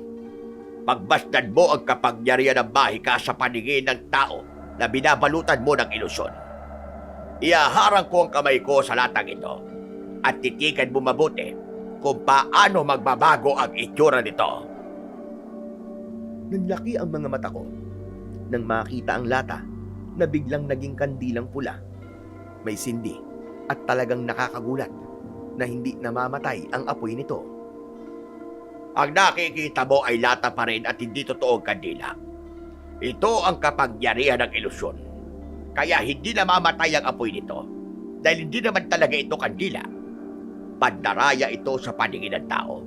Pagbasdan mo ang kapangyarihan ng mahika sa paningin ng tao na binabalutan mo ng ilusyon. Iaharang ko ang kamay ko sa latang ito at titigan mo mabuti kung paano magbabago ang itsura nito. Nanlaki ang mga mata ko nang makita ang lata na biglang naging kandilang pula. May sindi at talagang nakakagulat na hindi namamatay ang apoy nito. Ang nakikita mo ay lata pa rin at hindi totoong kandila. Ito ang kapangyarihan ng ilusyon. Kaya hindi namamatay ang apoy nito dahil hindi naman talaga ito kandila. Pandaraya ito sa paningin ng tao.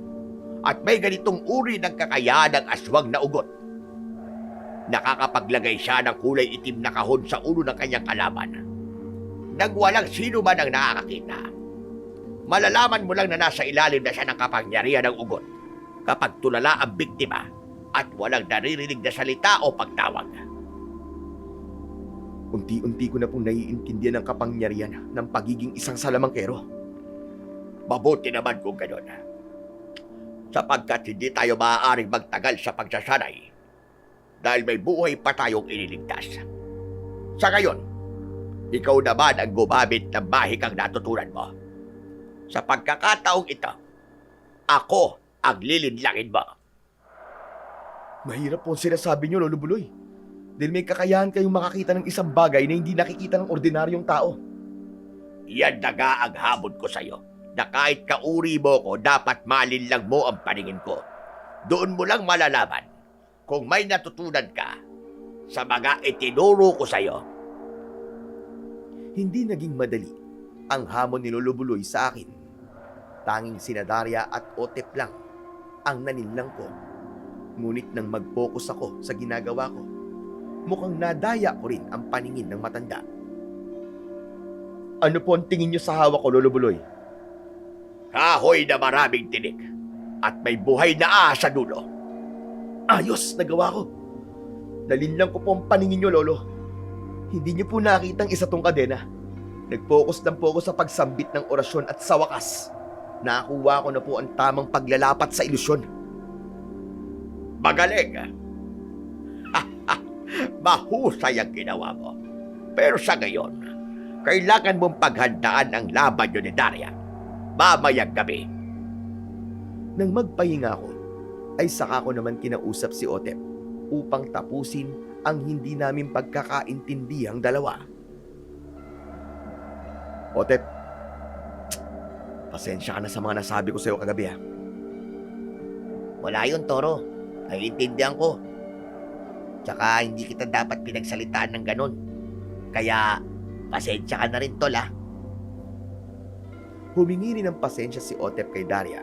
At may ganitong uri ng kakayahan ng aswang na ugot. Nakakapaglagay siya ng kulay itim na kahon sa ulo ng kanyang kalaban. Nang walang sino man ang nakakakita. Malalaman mo lang na nasa ilalim na siya ng kapangyarihan ng ugot kapag tulala ang biktima at walang naririnig na salita o pagtawag. Unti-unti ko na pong naiintindihan ang kapangyarihan ng pagiging isang salamangkero. Mabuti naman kung gano'n. Sapagkat hindi tayo maaaring magtagal sa pagsasanay dahil may buhay pa tayong iniligtas. Sa ngayon, ikaw naman ang gumamit ng mahikang natutunan mo. Sa pagkakataong ito, ako ang lilinlangin mo. Mahirap po ang sinasabi niyo, Lolo Buloy. Dahil may kakayahan kayong makakita ng isang bagay na hindi nakikita ng ordinaryong tao. Yan na nga ang hamon ko sa'yo, na kahit kauri mo ko, dapat malinlang mo ang paningin ko. Doon mo lang malalaman kung may natutunan ka sa mga itinuro ko sa'yo. Hindi naging madali ang hamon ni Lolo Buloy sa akin. Tanging sina Daria at Otep lang ang naninlang ko. Ngunit nang mag-focus ako sa ginagawa ko, mukhang nadaya ko rin ang paningin ng matanda. Ano po ang tingin niyo sa hawak ko, Lolo Buloy? Kahoy na maraming tinik at may buhay na sa dulo. Ayos, nagawa ko. Nalinlang ko po ang paningin niyo, Lolo. Hindi niyo po nakitang isa tong kadena. Nag-focus lang po ako sa pagsambit ng orasyon at sa wakas, nakakuha ko na po ang tamang paglalapat sa ilusyon. Magaling. Mahusay ang ginawa mo. Pero sa ngayon, kailangan mong paghandaan ang laban yun ni Daria. Mamayang gabi. Nang magpahinga ako, ay saka ko naman kinausap si Otep upang tapusin ang hindi namin pagkakaintindihang dalawa. Otep, pasensya ka na sa mga nasabi ko sa iyo kagabi ha. Wala yun, Toro. Naiintindihan ko. Tsaka hindi kita dapat pinagsalitaan ng ganun. Kaya, pasensya ka na rin, Tol, ha? Humingi rin ng pasensya si Otep kay Daria.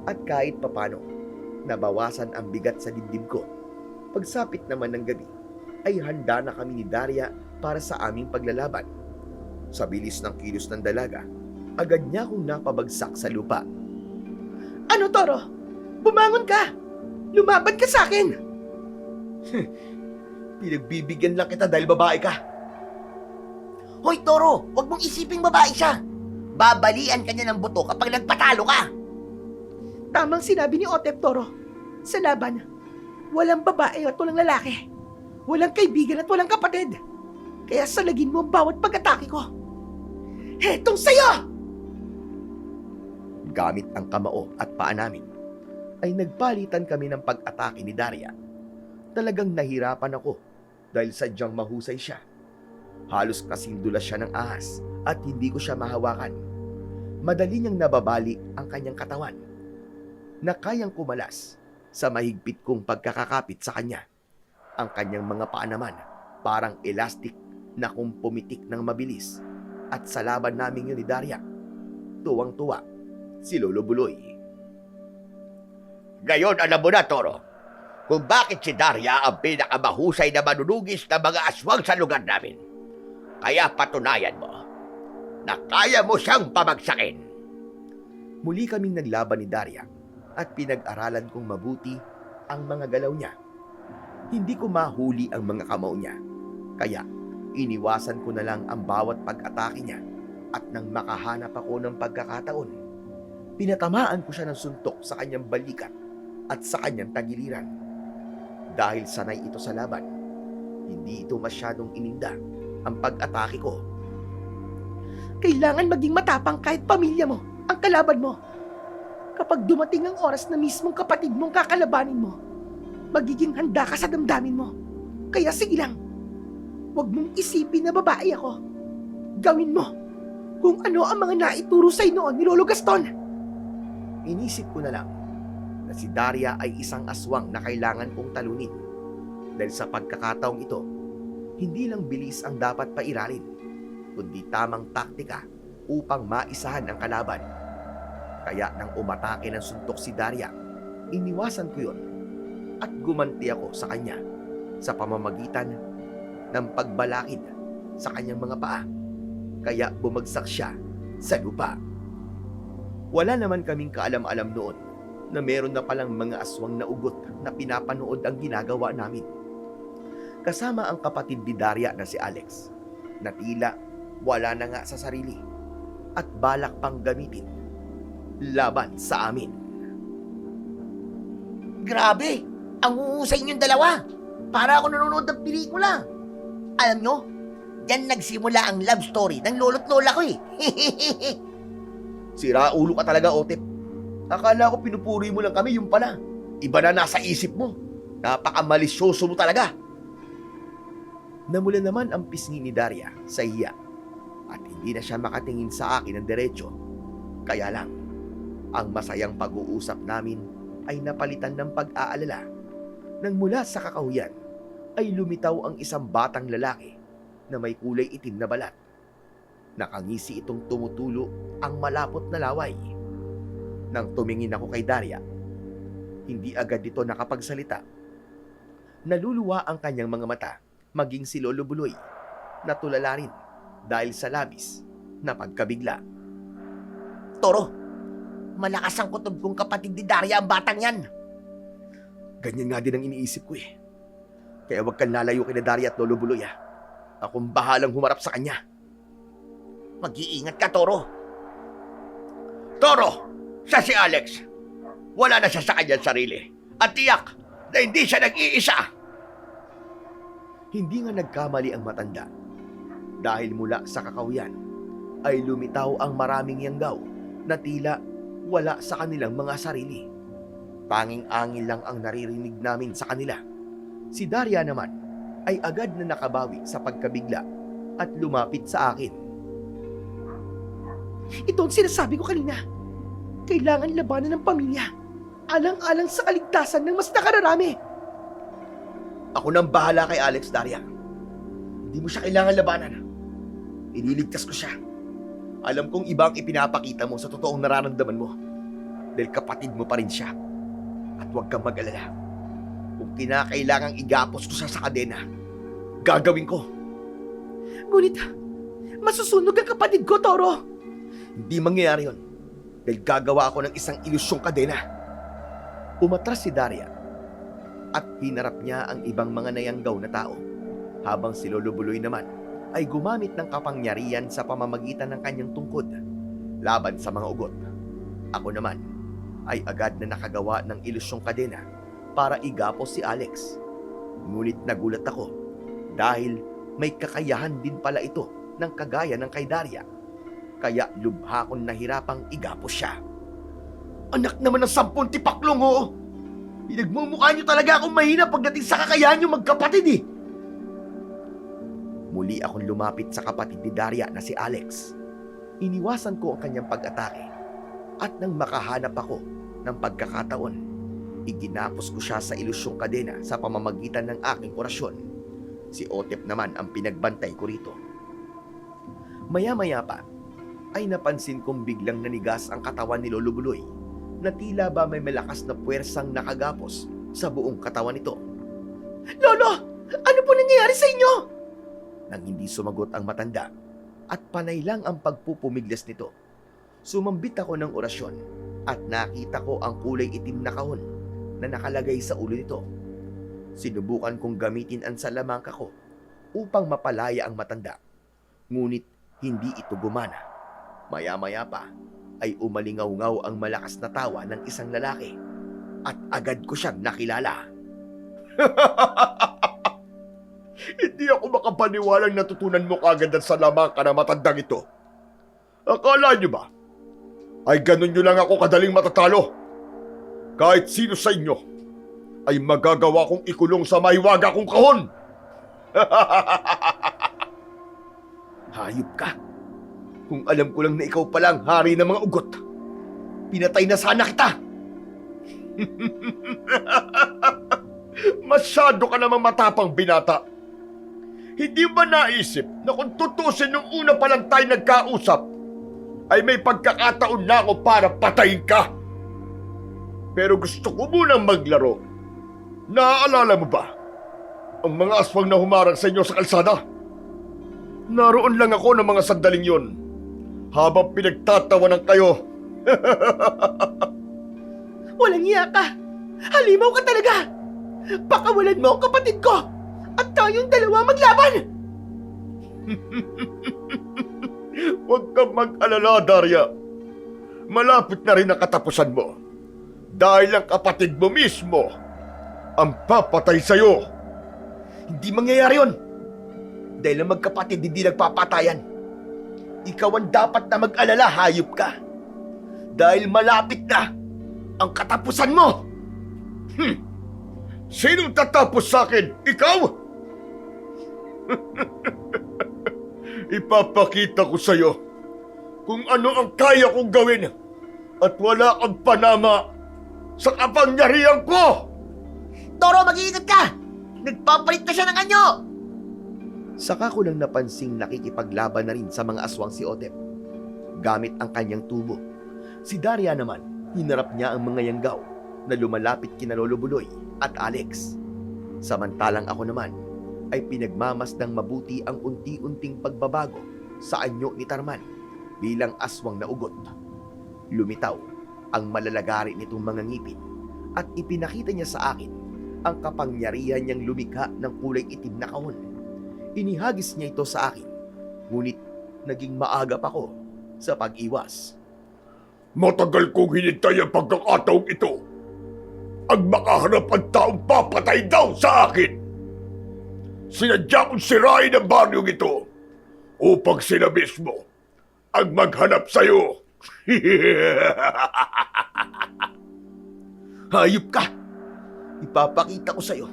At kahit papano, nabawasan ang bigat sa dibdib ko. Pagsapit naman ng gabi, ay handa na kami ni Daria para sa aming paglalaban. Sa bilis ng kilos ng dalaga, agad niya akong napabagsak sa lupa. Ano, Toro? Bumangon ka! Lumaban ka sa akin! Pinagbibigyan lang kita dahil babae ka. Hoy, Toro! Huwag mong isiping babae siya! Babalian ka niya ng buto kapag nagpatalo ka! Tamang sinabi ni Otep, Toro. Sa laban, Walang babae at walang lalaki. Walang kaibigan at walang kapatid. Kaya salagin mo ang bawat pag-atake ko. Hetong sa'yo! Gamit ang kamao at paa namin, ay nagpalitan kami ng pag-atake ni Daria. Talagang nahirapan ako dahil sadyang mahusay siya. Halos kasindulas siya ng ahas at hindi ko siya mahawakan. Madali niyang nababali ang kanyang katawan na kayang kumalas sa mahigpit kong pagkakakapit sa kanya. Ang kanyang mga paa naman parang elastic na kung pumitik ng mabilis. At sa laban namin yun ni Daria, tuwang-tuwa si Lolo Buloy. Ngayon alam mo na, Toro, kung bakit si Daria ang pinakamahusay na manunugis na mga aswang sa lugar namin. Kaya patunayan mo na kaya mo siyang pamagsakin. Muli kaming naglaban ni Daria at pinag-aralan kong mabuti ang mga galaw niya. Hindi ko mahuli ang mga kamao niya, kaya iniwasan ko na lang ang bawat pag-atake niya at nang makahanap ako ng pagkakataon, pinatamaan ko siya ng suntok sa kanyang balikat at sa kanyang tagiliran. Dahil sanay ito sa laban, hindi ito masyadong ininda ang pag-atake ko. Kailangan maging matapang kahit pamilya mo, ang kalaban mo. Kapag dumating ang oras na mismong kapatid mong kakalabanin mo, magiging handa ka sa damdamin mo. Kaya sige lang, huwag mong isipin na babae ako. Gawin mo kung ano ang mga naituro sa'yo noon ni Lolo Gaston. Inisip ko na lang na si Daria ay isang aswang na kailangan kong talunin. Dahil sa pagkakataong ito, hindi lang bilis ang dapat pairalin, kundi tamang taktika upang maisahan ang kalaban. Kaya nang umatake ng suntok si Daria, iniwasan ko yon at gumanti ako sa kanya sa pamamagitan ng pagbalakid sa kanyang mga paa. Kaya bumagsak siya sa lupa. Wala naman kaming kaalam-alam noon na meron na palang mga aswang na ugot na pinapanood ang ginagawa namin. Kasama ang kapatid ni Daria na si Alex, na tila wala na nga sa sarili at balak pang gamitin laban sa amin. Grabe! Ang huhusay niyong dalawa! Para ako nanonood ng pelikula. Alam nyo, yan nagsimula ang love story ng lolo't lola ko eh. Sira ulo ka talaga, Otep. Akala ko pinupuri mo lang kami, yung pala. Iba na nasa isip mo. Napakamalisyoso mo talaga. Namula naman ang pisngi ni Daria sa iya at hindi na siya makatingin sa akin ng diretso. Kaya lang, ang masayang pag-uusap namin ay napalitan ng pag-aalala. Nang mula sa kakahuyan ay lumitaw ang isang batang lalaki na may kulay itim na balat. Nakangisi itong tumutulo ang malapot na laway. Nang tumingin ako kay Daria, hindi agad ito nakapagsalita. Naluluwa ang kanyang mga mata, maging si Lolo Buloy, natulala rin dahil sa labis na pagkabigla. Toro, malakas ang kutob kong kapatid ni Daria ang batang yan. Ganyan nga din ang iniisip ko eh. Kaya wag kang lalayo kina Daria at Lolo Buloy ah. Akong bahalang humarap sa kanya. Mag-iingat ka, Toro. Toro, sa si Alex, wala na siya sa kanyang sarili. At tiyak na hindi siya nag-iisa. Hindi nga nagkamali ang matanda. Dahil mula sa kakahuyan ay lumitaw ang maraming yanggaw na tila wala sa kanilang mga sarili. Tanging angin lang ang naririnig namin sa kanila. Si Daria naman ay agad na nakabawi sa pagkabigla at lumapit sa akin. Ito ang sinasabi ko kanina. Kailangan labanan ng pamilya. Alang-alang sa kaligtasan ng mas nakararami. Ako nang bahala kay Alex, Daria. Hindi mo siya kailangan labanan. Ililigtas ko siya. Alam kong iba ang ipinapakita mo sa totoong nararamdaman mo. Dahil kapatid mo pa rin siya. At huwag kang mag-alala. Kung kinakailangang igapos ko siya sa kadena, gagawin ko. Ngunit, masusunog ang kapatid ko, Toro. Hindi mangyayari yun. Dahil gagawa ako ng isang ilusyong kadena. Umatras si Daria at hinarap niya ang ibang mga nayanggaw na tao. Habang si Lolo Buloy naman ay gumamit ng kapangyarihan sa pamamagitan ng kanyang tungkod laban sa mga ugot. Ako naman ay agad na nakagawa ng ilusyong kadena para igapos si Alex. Ngunit nagulat ako dahil may kakayahan din pala ito ng kagaya ng kay Daria. Kaya lubha kong nahirapang igapos siya. Anak naman ng 10 tipaklong, oh! Pinagmumukha niyo talaga akong mahina pagdating sa kakayahan niyo magkapatid eh! Muli akong lumapit sa kapatid ni Daria na si Alex. Iniwasan ko ang kanyang pag-atake. At nang makahanap ako ng pagkakataon, iginapos ko siya sa ilusyong kadena sa pamamagitan ng aking orasyon. Si Otep naman ang pinagbantay ko rito. Maya-maya pa, ay napansin kong biglang nanigas ang katawan ni Lolo Buloy na tila ba may malakas na puwersang nakagapos sa buong katawan nito. Lolo! Ano po nangyayari sa inyo? Nang hindi sumagot ang matanda at panay lang ang pagpupumiglas nito, sumambit ako ng orasyon at nakita ko ang kulay itim na kahon na nakalagay sa ulo nito. Sinubukan kong gamitin ang salamangka ko upang mapalaya ang matanda. Ngunit hindi ito gumana. Maya-maya pa ay umalingaw-ngaw ang malakas na tawa ng isang lalaki at agad ko siyang nakilala. Hindi ako makapaniwalang natutunan mo kagad ang salamangka na matandang ito. Akala niyo ba ay ganun nyo lang ako kadaling matatalo? Kahit sino sa inyo ay magagawa kong ikulong sa mahiwaga kong kahon. Hayop ka! Kung alam ko lang na ikaw pala ang hari ng mga ugot, pinatay na sana kita! Masyado ka namang matapang, binata. Hindi ba naisip na kung tutusin nung una pa lang tayo nagkausap, ay may pagkakataon na ako para patayin ka? Pero gusto ko munang maglaro. Naaalala mo ba ang mga aswang na humarang sa inyo sa kalsada? Naroon lang ako ng mga sandaling yon habang pinagtatawanan kayo. Walang iya ka! Halimaw ka talaga! Pakawalan mo ang kapatid ko! At tayong dalawa maglaban! Huwag kang mag-alala, Daria. Malapit na rin ang katapusan mo. Dahil ang kapatid mo mismo ang papatay sa'yo. Hindi mangyayari yun! Dahil ang magkapatid hindi nagpapatayan. Ikaw ang dapat na mag-alala, hayop ka. Dahil malapit na ang katapusan mo! Sinong tatapos sa akin? Ikaw? Ipapakita ko sa'yo kung ano ang kaya kong gawin at wala kang panama sa kapangyarihan ko! Toro, mag-iingat ka! Nagpapalit na siya ng anyo! Saka ko lang napansing nakikipaglaban na rin sa mga aswang si Otep. Gamit ang kanyang tubo. Si Daria naman, hinarap niya ang mga yanggaw na lumalapit kina Lolo Buloy at Alex. Samantalang ako naman ay pinagmamasdang mabuti ang unti-unting pagbabago sa anyo ni Tarman bilang aswang na ugot. Lumitaw ang malalagari nitong mga ngipin at ipinakita niya sa akin ang kapangyarihan niyang lumikha ng kulay itim na kahon. Inihagis niya ito sa akin, ngunit naging maagap ako sa pag-iwas. Matagal kong hinintay ang pagkakataong ito. Ang makaharap ang taong papatay daw sa akin. Sinadya kong sirain ang baryong ito upang sila mismo ang maghanap sa'yo. Hayop ka! Ipapakita ko sa'yo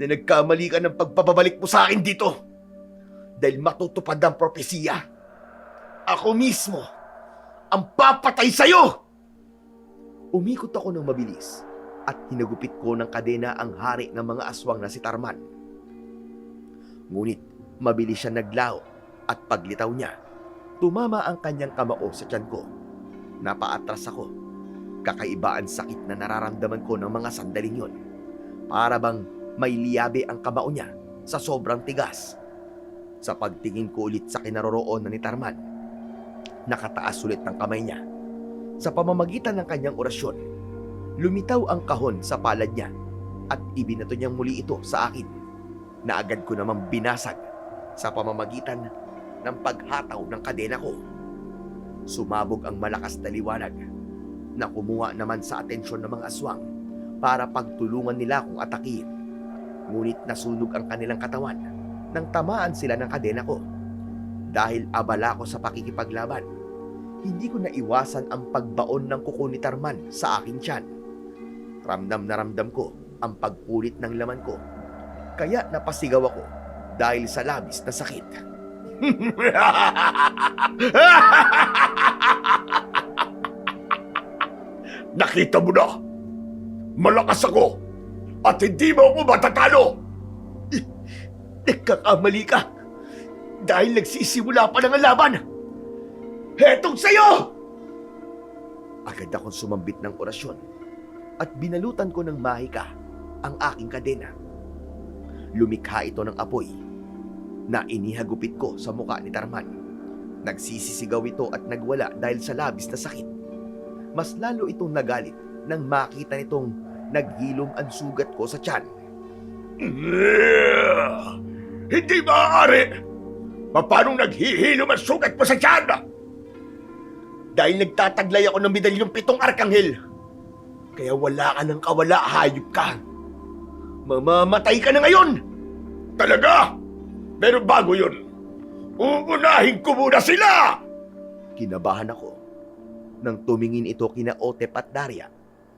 na nagkamali ka ng pagpapabalik mo sa akin dito dahil matutupad ang propesiya. Ako mismo ang papatay sa'yo! Umikot ako ng mabilis at hinagupit ko ng kadena ang hari ng mga aswang na si Tarman. Ngunit mabilis siya naglaho at paglitaw niya, tumama ang kanyang kamao sa tiyan ko. Napaatras ako. Kakaiba ang sakit na nararamdaman ko ng mga sandaling yon. Para bang may liyabe ang kamao niya sa sobrang tigas. Sa pagtingin ko ulit sa kinaroroonan ni Tarman, nakataas ulit ang kamay niya. Sa pamamagitan ng kanyang orasyon, lumitaw ang kahon sa palad niya at ibinato niyang muli ito sa akin na agad ko namang binasag sa pamamagitan ng paghataw ng kadena ko. Sumabog ang malakas na liwanag na kumuha naman sa atensyon ng mga aswang para pagtulungan nila akong atakihin. Ngunit nasunog ang kanilang katawan nang tamaan sila ng kadena ko. Dahil abala ko sa pakikipaglaban, hindi ko naiwasan ang pagbaon ng kuko ni Tarman sa aking tiyan. Ramdam na ramdam ko ang pagpulit ng laman ko. Kaya napasigaw ako dahil sa labis na sakit. Nakita mo na! Malakas ako! At hindi mo ako matatalo! Nagkakamali ka! Dahil nagsisimula pa ng laban! Hetong sa'yo! Agad akong sumambit ng orasyon at binalutan ko ng mahika ang aking kadena. Lumikha ito ng apoy na inihagupit ko sa muka ni Tarman. Nagsisisigaw ito at nagwala dahil sa labis na sakit. Mas lalo itong nagalit nang makita nitong naghilom ang sugat ko sa tiyan. Hindi maaari! Paano naghihilom ang sugat mo sa tiyan? Dahil nagtataglay ako ng medalyong 7 arkanghel. Kaya wala ka ng kawala, hayop ka. Mamamatay ka na ngayon! Talaga? Pero bago yun, uunahin ko muna sila! Kinabahan ako nang tumingin ito kina Otep at Daria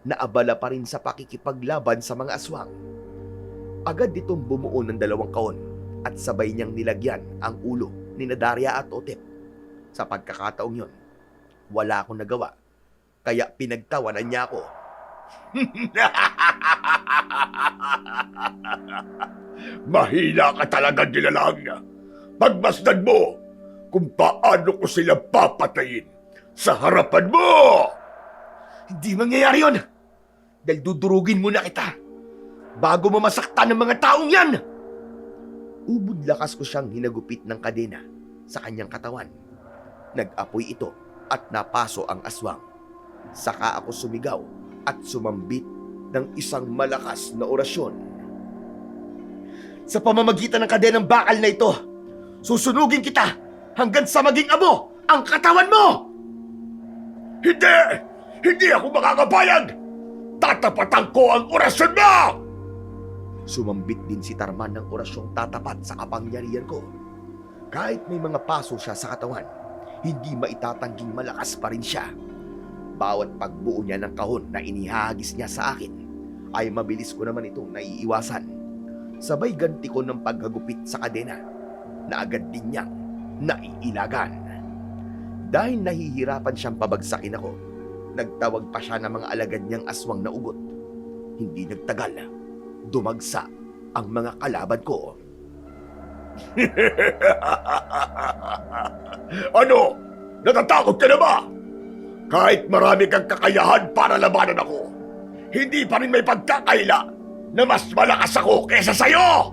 na abala pa rin sa pakikipaglaban sa mga aswang. Agad ditong bumuo ng 2 kahon at sabay niyang nilagyan ang ulo ni Daria at Otep. Sa pagkakataong yon, wala akong nagawa, kaya pinagtawanan niya ako. Mahina ka talaga, nilalang. Pagmasdan mo kung paano ko sila papatayin sa harapan mo! Hindi mangyayari yon! Dahil dudurugin muna kita bago mamasaktan ng mga taong yan! Ubod lakas ko siyang hinagupit ng kadena sa kanyang katawan. Nag-apoy ito at napaso ang aswang. Saka ako sumigaw at sumambit ng isang malakas na orasyon. Sa pamamagitan ng kadenang bakal na ito, susunugin kita hanggang sa maging abo ang katawan mo! Hindi! Hindi ako makakapayag! Tatapatan ko ang orasyon mo! Sumambit din si Tarman ng orasyong tatapat sa kapangyarihan ko. Kahit may mga paso siya sa katawan, hindi maitatangging malakas pa rin siya. Bawat pagbuo niya ng kahon na inihagis niya sa akin, ay mabilis ko naman itong naiiwasan. Sabay ganti ko ng paghagupit sa kadena na agad din niyang naiilagan. Dahil nahihirapan siyang pabagsakin ako, nagtawag pa siya ng mga alagad niyang aswang na ugot. Hindi nagtagal, dumagsa ang mga kalaban ko. Ano? Natatakot ka na ba? Kahit marami kang kakayahan para labanan ako, hindi pa rin may pagkakaila na mas malakas ako kaysa sa'yo!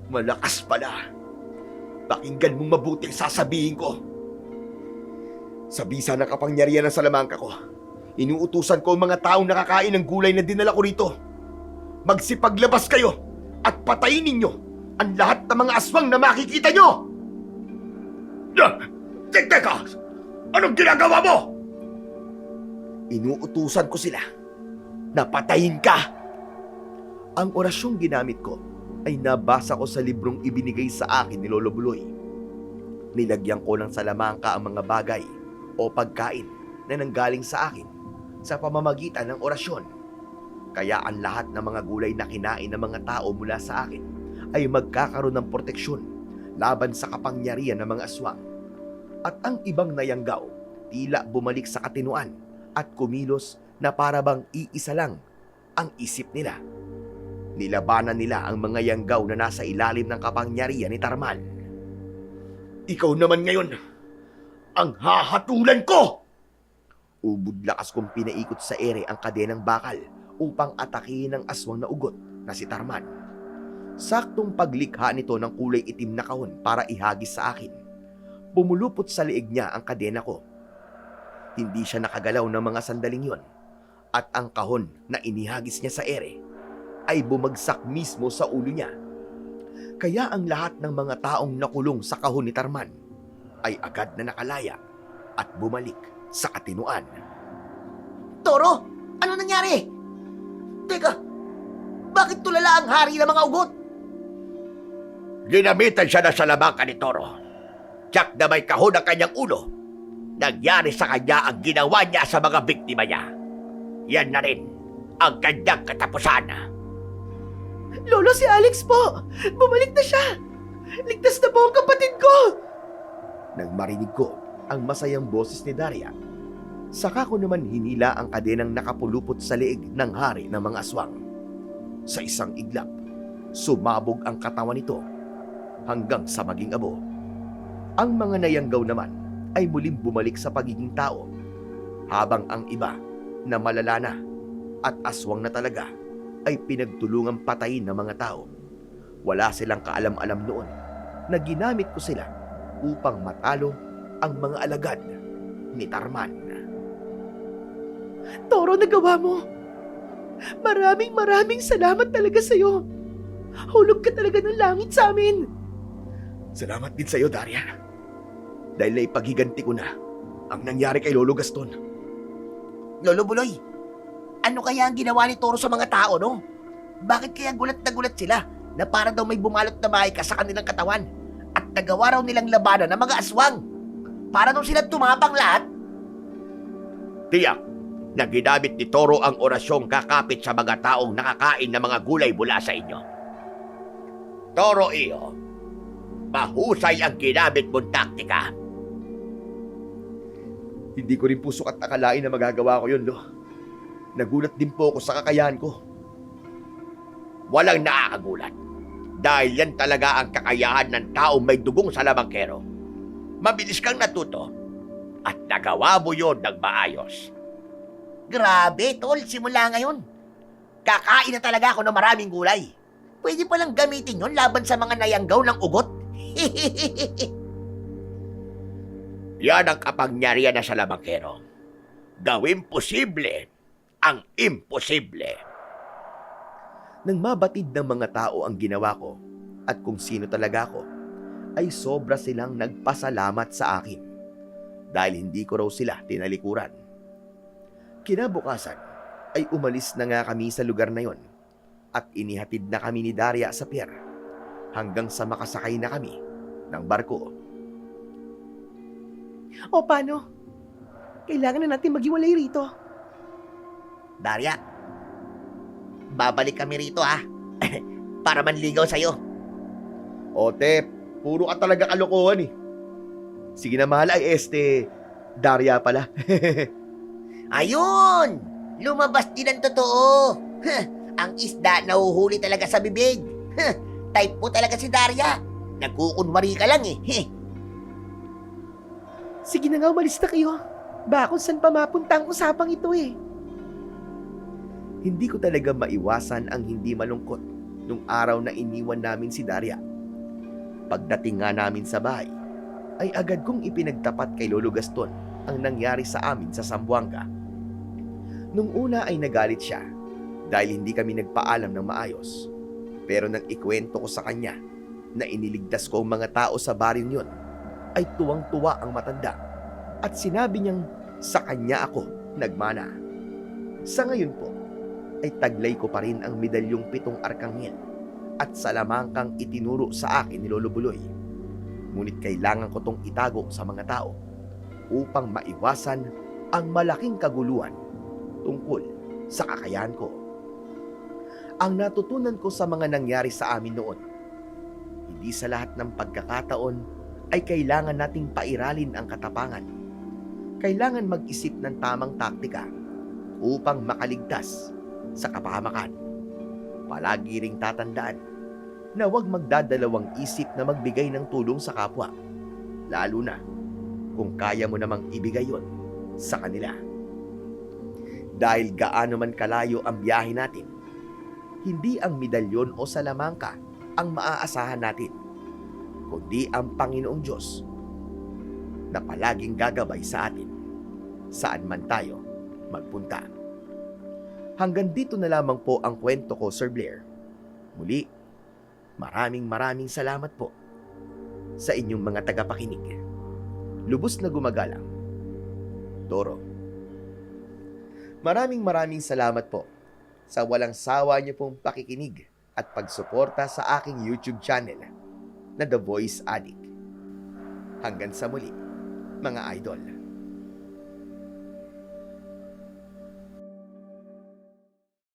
Malakas pala. Pakinggan mong mabuti ang sasabihin ko. Sa bisa ng kapangyarihan ng salamangka ko, inuutusan ko ang mga taong nakakain ng gulay na dinala ko rito. Magsipaglabas kayo at patayin ninyo ang lahat ng mga aswang na makikita nyo! Teka! Anong ginagawa mo? Inuutusan ko sila na patayin ka! Ang orasyong ginamit ko ay nabasa ko sa librong ibinigay sa akin ni Lolo Buloy. Nilagyan ko ng salamangka ang mga bagay o pagkain na nanggaling sa akin sa pamamagitan ng orasyon. Kaya ang lahat ng mga gulay na kinain ng mga tao mula sa akin ay magkakaroon ng proteksyon laban sa kapangyarihan ng mga aswang. At ang ibang nayanggaw, tila bumalik sa katinuan at kumilos na para bang iisa lang ang isip nila. Nilabanan nila ang mga yanggaw na nasa ilalim ng kapangyarihan ni Tarman. Ikaw naman ngayon, ang hahatulan ko! Ubod lakas kong pinaikot sa ere ang kadenang bakal upang atakihin ang aswang na ugot na si Tarman. Saktong paglikha nito ng kulay itim na kahon para ihagis sa akin. Pumulupot sa liig niya ang kadena ko. Hindi siya nakagalaw ng mga sandaling yon at ang kahon na inihagis niya sa ere ay bumagsak mismo sa ulo niya. Kaya ang lahat ng mga taong nakulong sa kahon ni Tarman ay agad na nakalaya at bumalik sa katinuan. Toro, ano nangyari? Teka, bakit tulala ang hari ng mga ugot? Ginamitan siya ng salamanca ni Toro. Tiyak na may kahon ang kanyang ulo. Nangyari sa kanya ang ginawa niya sa mga biktima niya. Yan na rin ang kanyang katapusan. Lolo, si Alex po! Bumalik na siya! Ligtas na po ang kapatid ko! Nang marinig ko ang masayang boses ni Daria, saka ko naman hinila ang kadenang nakapulupot sa leeg ng hari ng mga aswang. Sa isang iglap, sumabog ang katawan nito hanggang sa maging abo. Ang mga nayanggaw naman ay muling bumalik sa pagiging tao, habang ang iba na malala na at aswang na talaga ay pinagtulungang patayin ng mga tao. Wala silang kaalam-alam noon na ginamit ko sila upang matalo ang mga alagad ni Tarman. Toro, nagawa mo! Maraming salamat talaga sa'yo! Hulog ka talaga ng langit sa amin! Salamat din sa iyo, Daria. Dahil naipaghiganti ko na ang nangyari kay Lolo Gaston. Lolo Buloy, ano kaya ang ginawa ni Toro sa mga tao, no? Bakit kaya gulat na gulat sila na para daw may bumalot na mahika sa kanilang katawan at nagawa raw nilang labanan ng mga aswang? Para nung sila tumapang lahat? Tiyak na ginamit ni Toro ang orasyong kakapit sa mga taong nakakain ng mga gulay mula sa inyo. Toro iyo, mahusay ang ginamit mong taktika. Hindi ko rin po sukat akalain na magagawa ko yun, Lo. Nagulat din po ako sa kakayahan ko. Walang nakakagulat. Dahil yan talaga ang kakayahan ng taong may dugong sa lamangkero. Mabilis kang natuto at nagawa mo yon ng maayos. Grabe, tol, simula ngayon. Kakain na talaga ako ng maraming gulay. Pwede palang gamitin yon laban sa mga nayanggaw ng ugot. Yan ang kapangyarihan na sa lamangkero. Gawin posible ang imposible. Nang mabatid ng mga tao ang ginawa ko at kung sino talaga ako, ay sobra silang nagpasalamat sa akin dahil hindi ko raw sila tinalikuran. Kinabukasan ay umalis na nga kami sa lugar na yon at inihatid na kami ni Daria sa pier hanggang sa makasakay na kami ng barko. O paano? Kailangan na natin maghiwalay rito. Daria, babalik kami rito ha. Para manligaw sa'yo. Ote, puro ka talaga kalokohan eh. Sige na mahal ay Daria pala. Ayun! Lumabas din ang totoo. Ang isda nahuhuli talaga sa bibig. Type mo talaga si Daria. Nagkukunwari ka lang eh. Sige na nga, umalis na kayo. Baka kung saan pa mapunta ang usapang ito eh. Hindi ko talaga maiwasan ang hindi malungkot nung araw na iniwan namin si Daria. Pagdating nga namin sa bahay, ay agad kong ipinagtapat kay Lolo Gaston ang nangyari sa amin sa Zamboanga. Nung una ay nagalit siya dahil hindi kami nagpaalam ng maayos. Pero nang ikwento ko sa kanya na iniligtas ko ang mga tao sa barin yon, ay tuwang-tuwa ang matanda at sinabi niyang sa kanya ako nagmana. Sa ngayon po, ay taglay ko pa rin ang medalyong 7 arkanghel at salamangkang itinuro sa akin ni Lolo Buloy. Ngunit kailangan ko tong itago sa mga tao upang maiwasan ang malaking kaguluhan tungkol sa kakayahan ko. Ang natutunan ko sa mga nangyari sa amin noon, hindi sa lahat ng pagkakataon ay kailangan nating pairalin ang katapangan. Kailangan mag-isip ng tamang taktika upang makaligtas sa kapahamakan. Palagi ring tatandaan na huwag magdadalawang isip na magbigay ng tulong sa kapwa, lalo na kung kaya mo namang ibigay yon sa kanila. Dahil gaano man kalayo ang biyahe natin, hindi ang medalyon o salamangka ang maaasahan natin, kundi ang Panginoong Diyos na palaging gagabay sa atin saan man tayo magpunta. Hanggang dito na lamang po ang kwento ko, Sir Blair. Muli, maraming salamat po sa inyong mga tagapakinig. Lubos na gumagalang, Toro. Maraming salamat po sa walang sawa niyo pong pakikinig at pagsuporta sa aking YouTube channel na The Voice Addict. Hanggang sa muli, mga idol.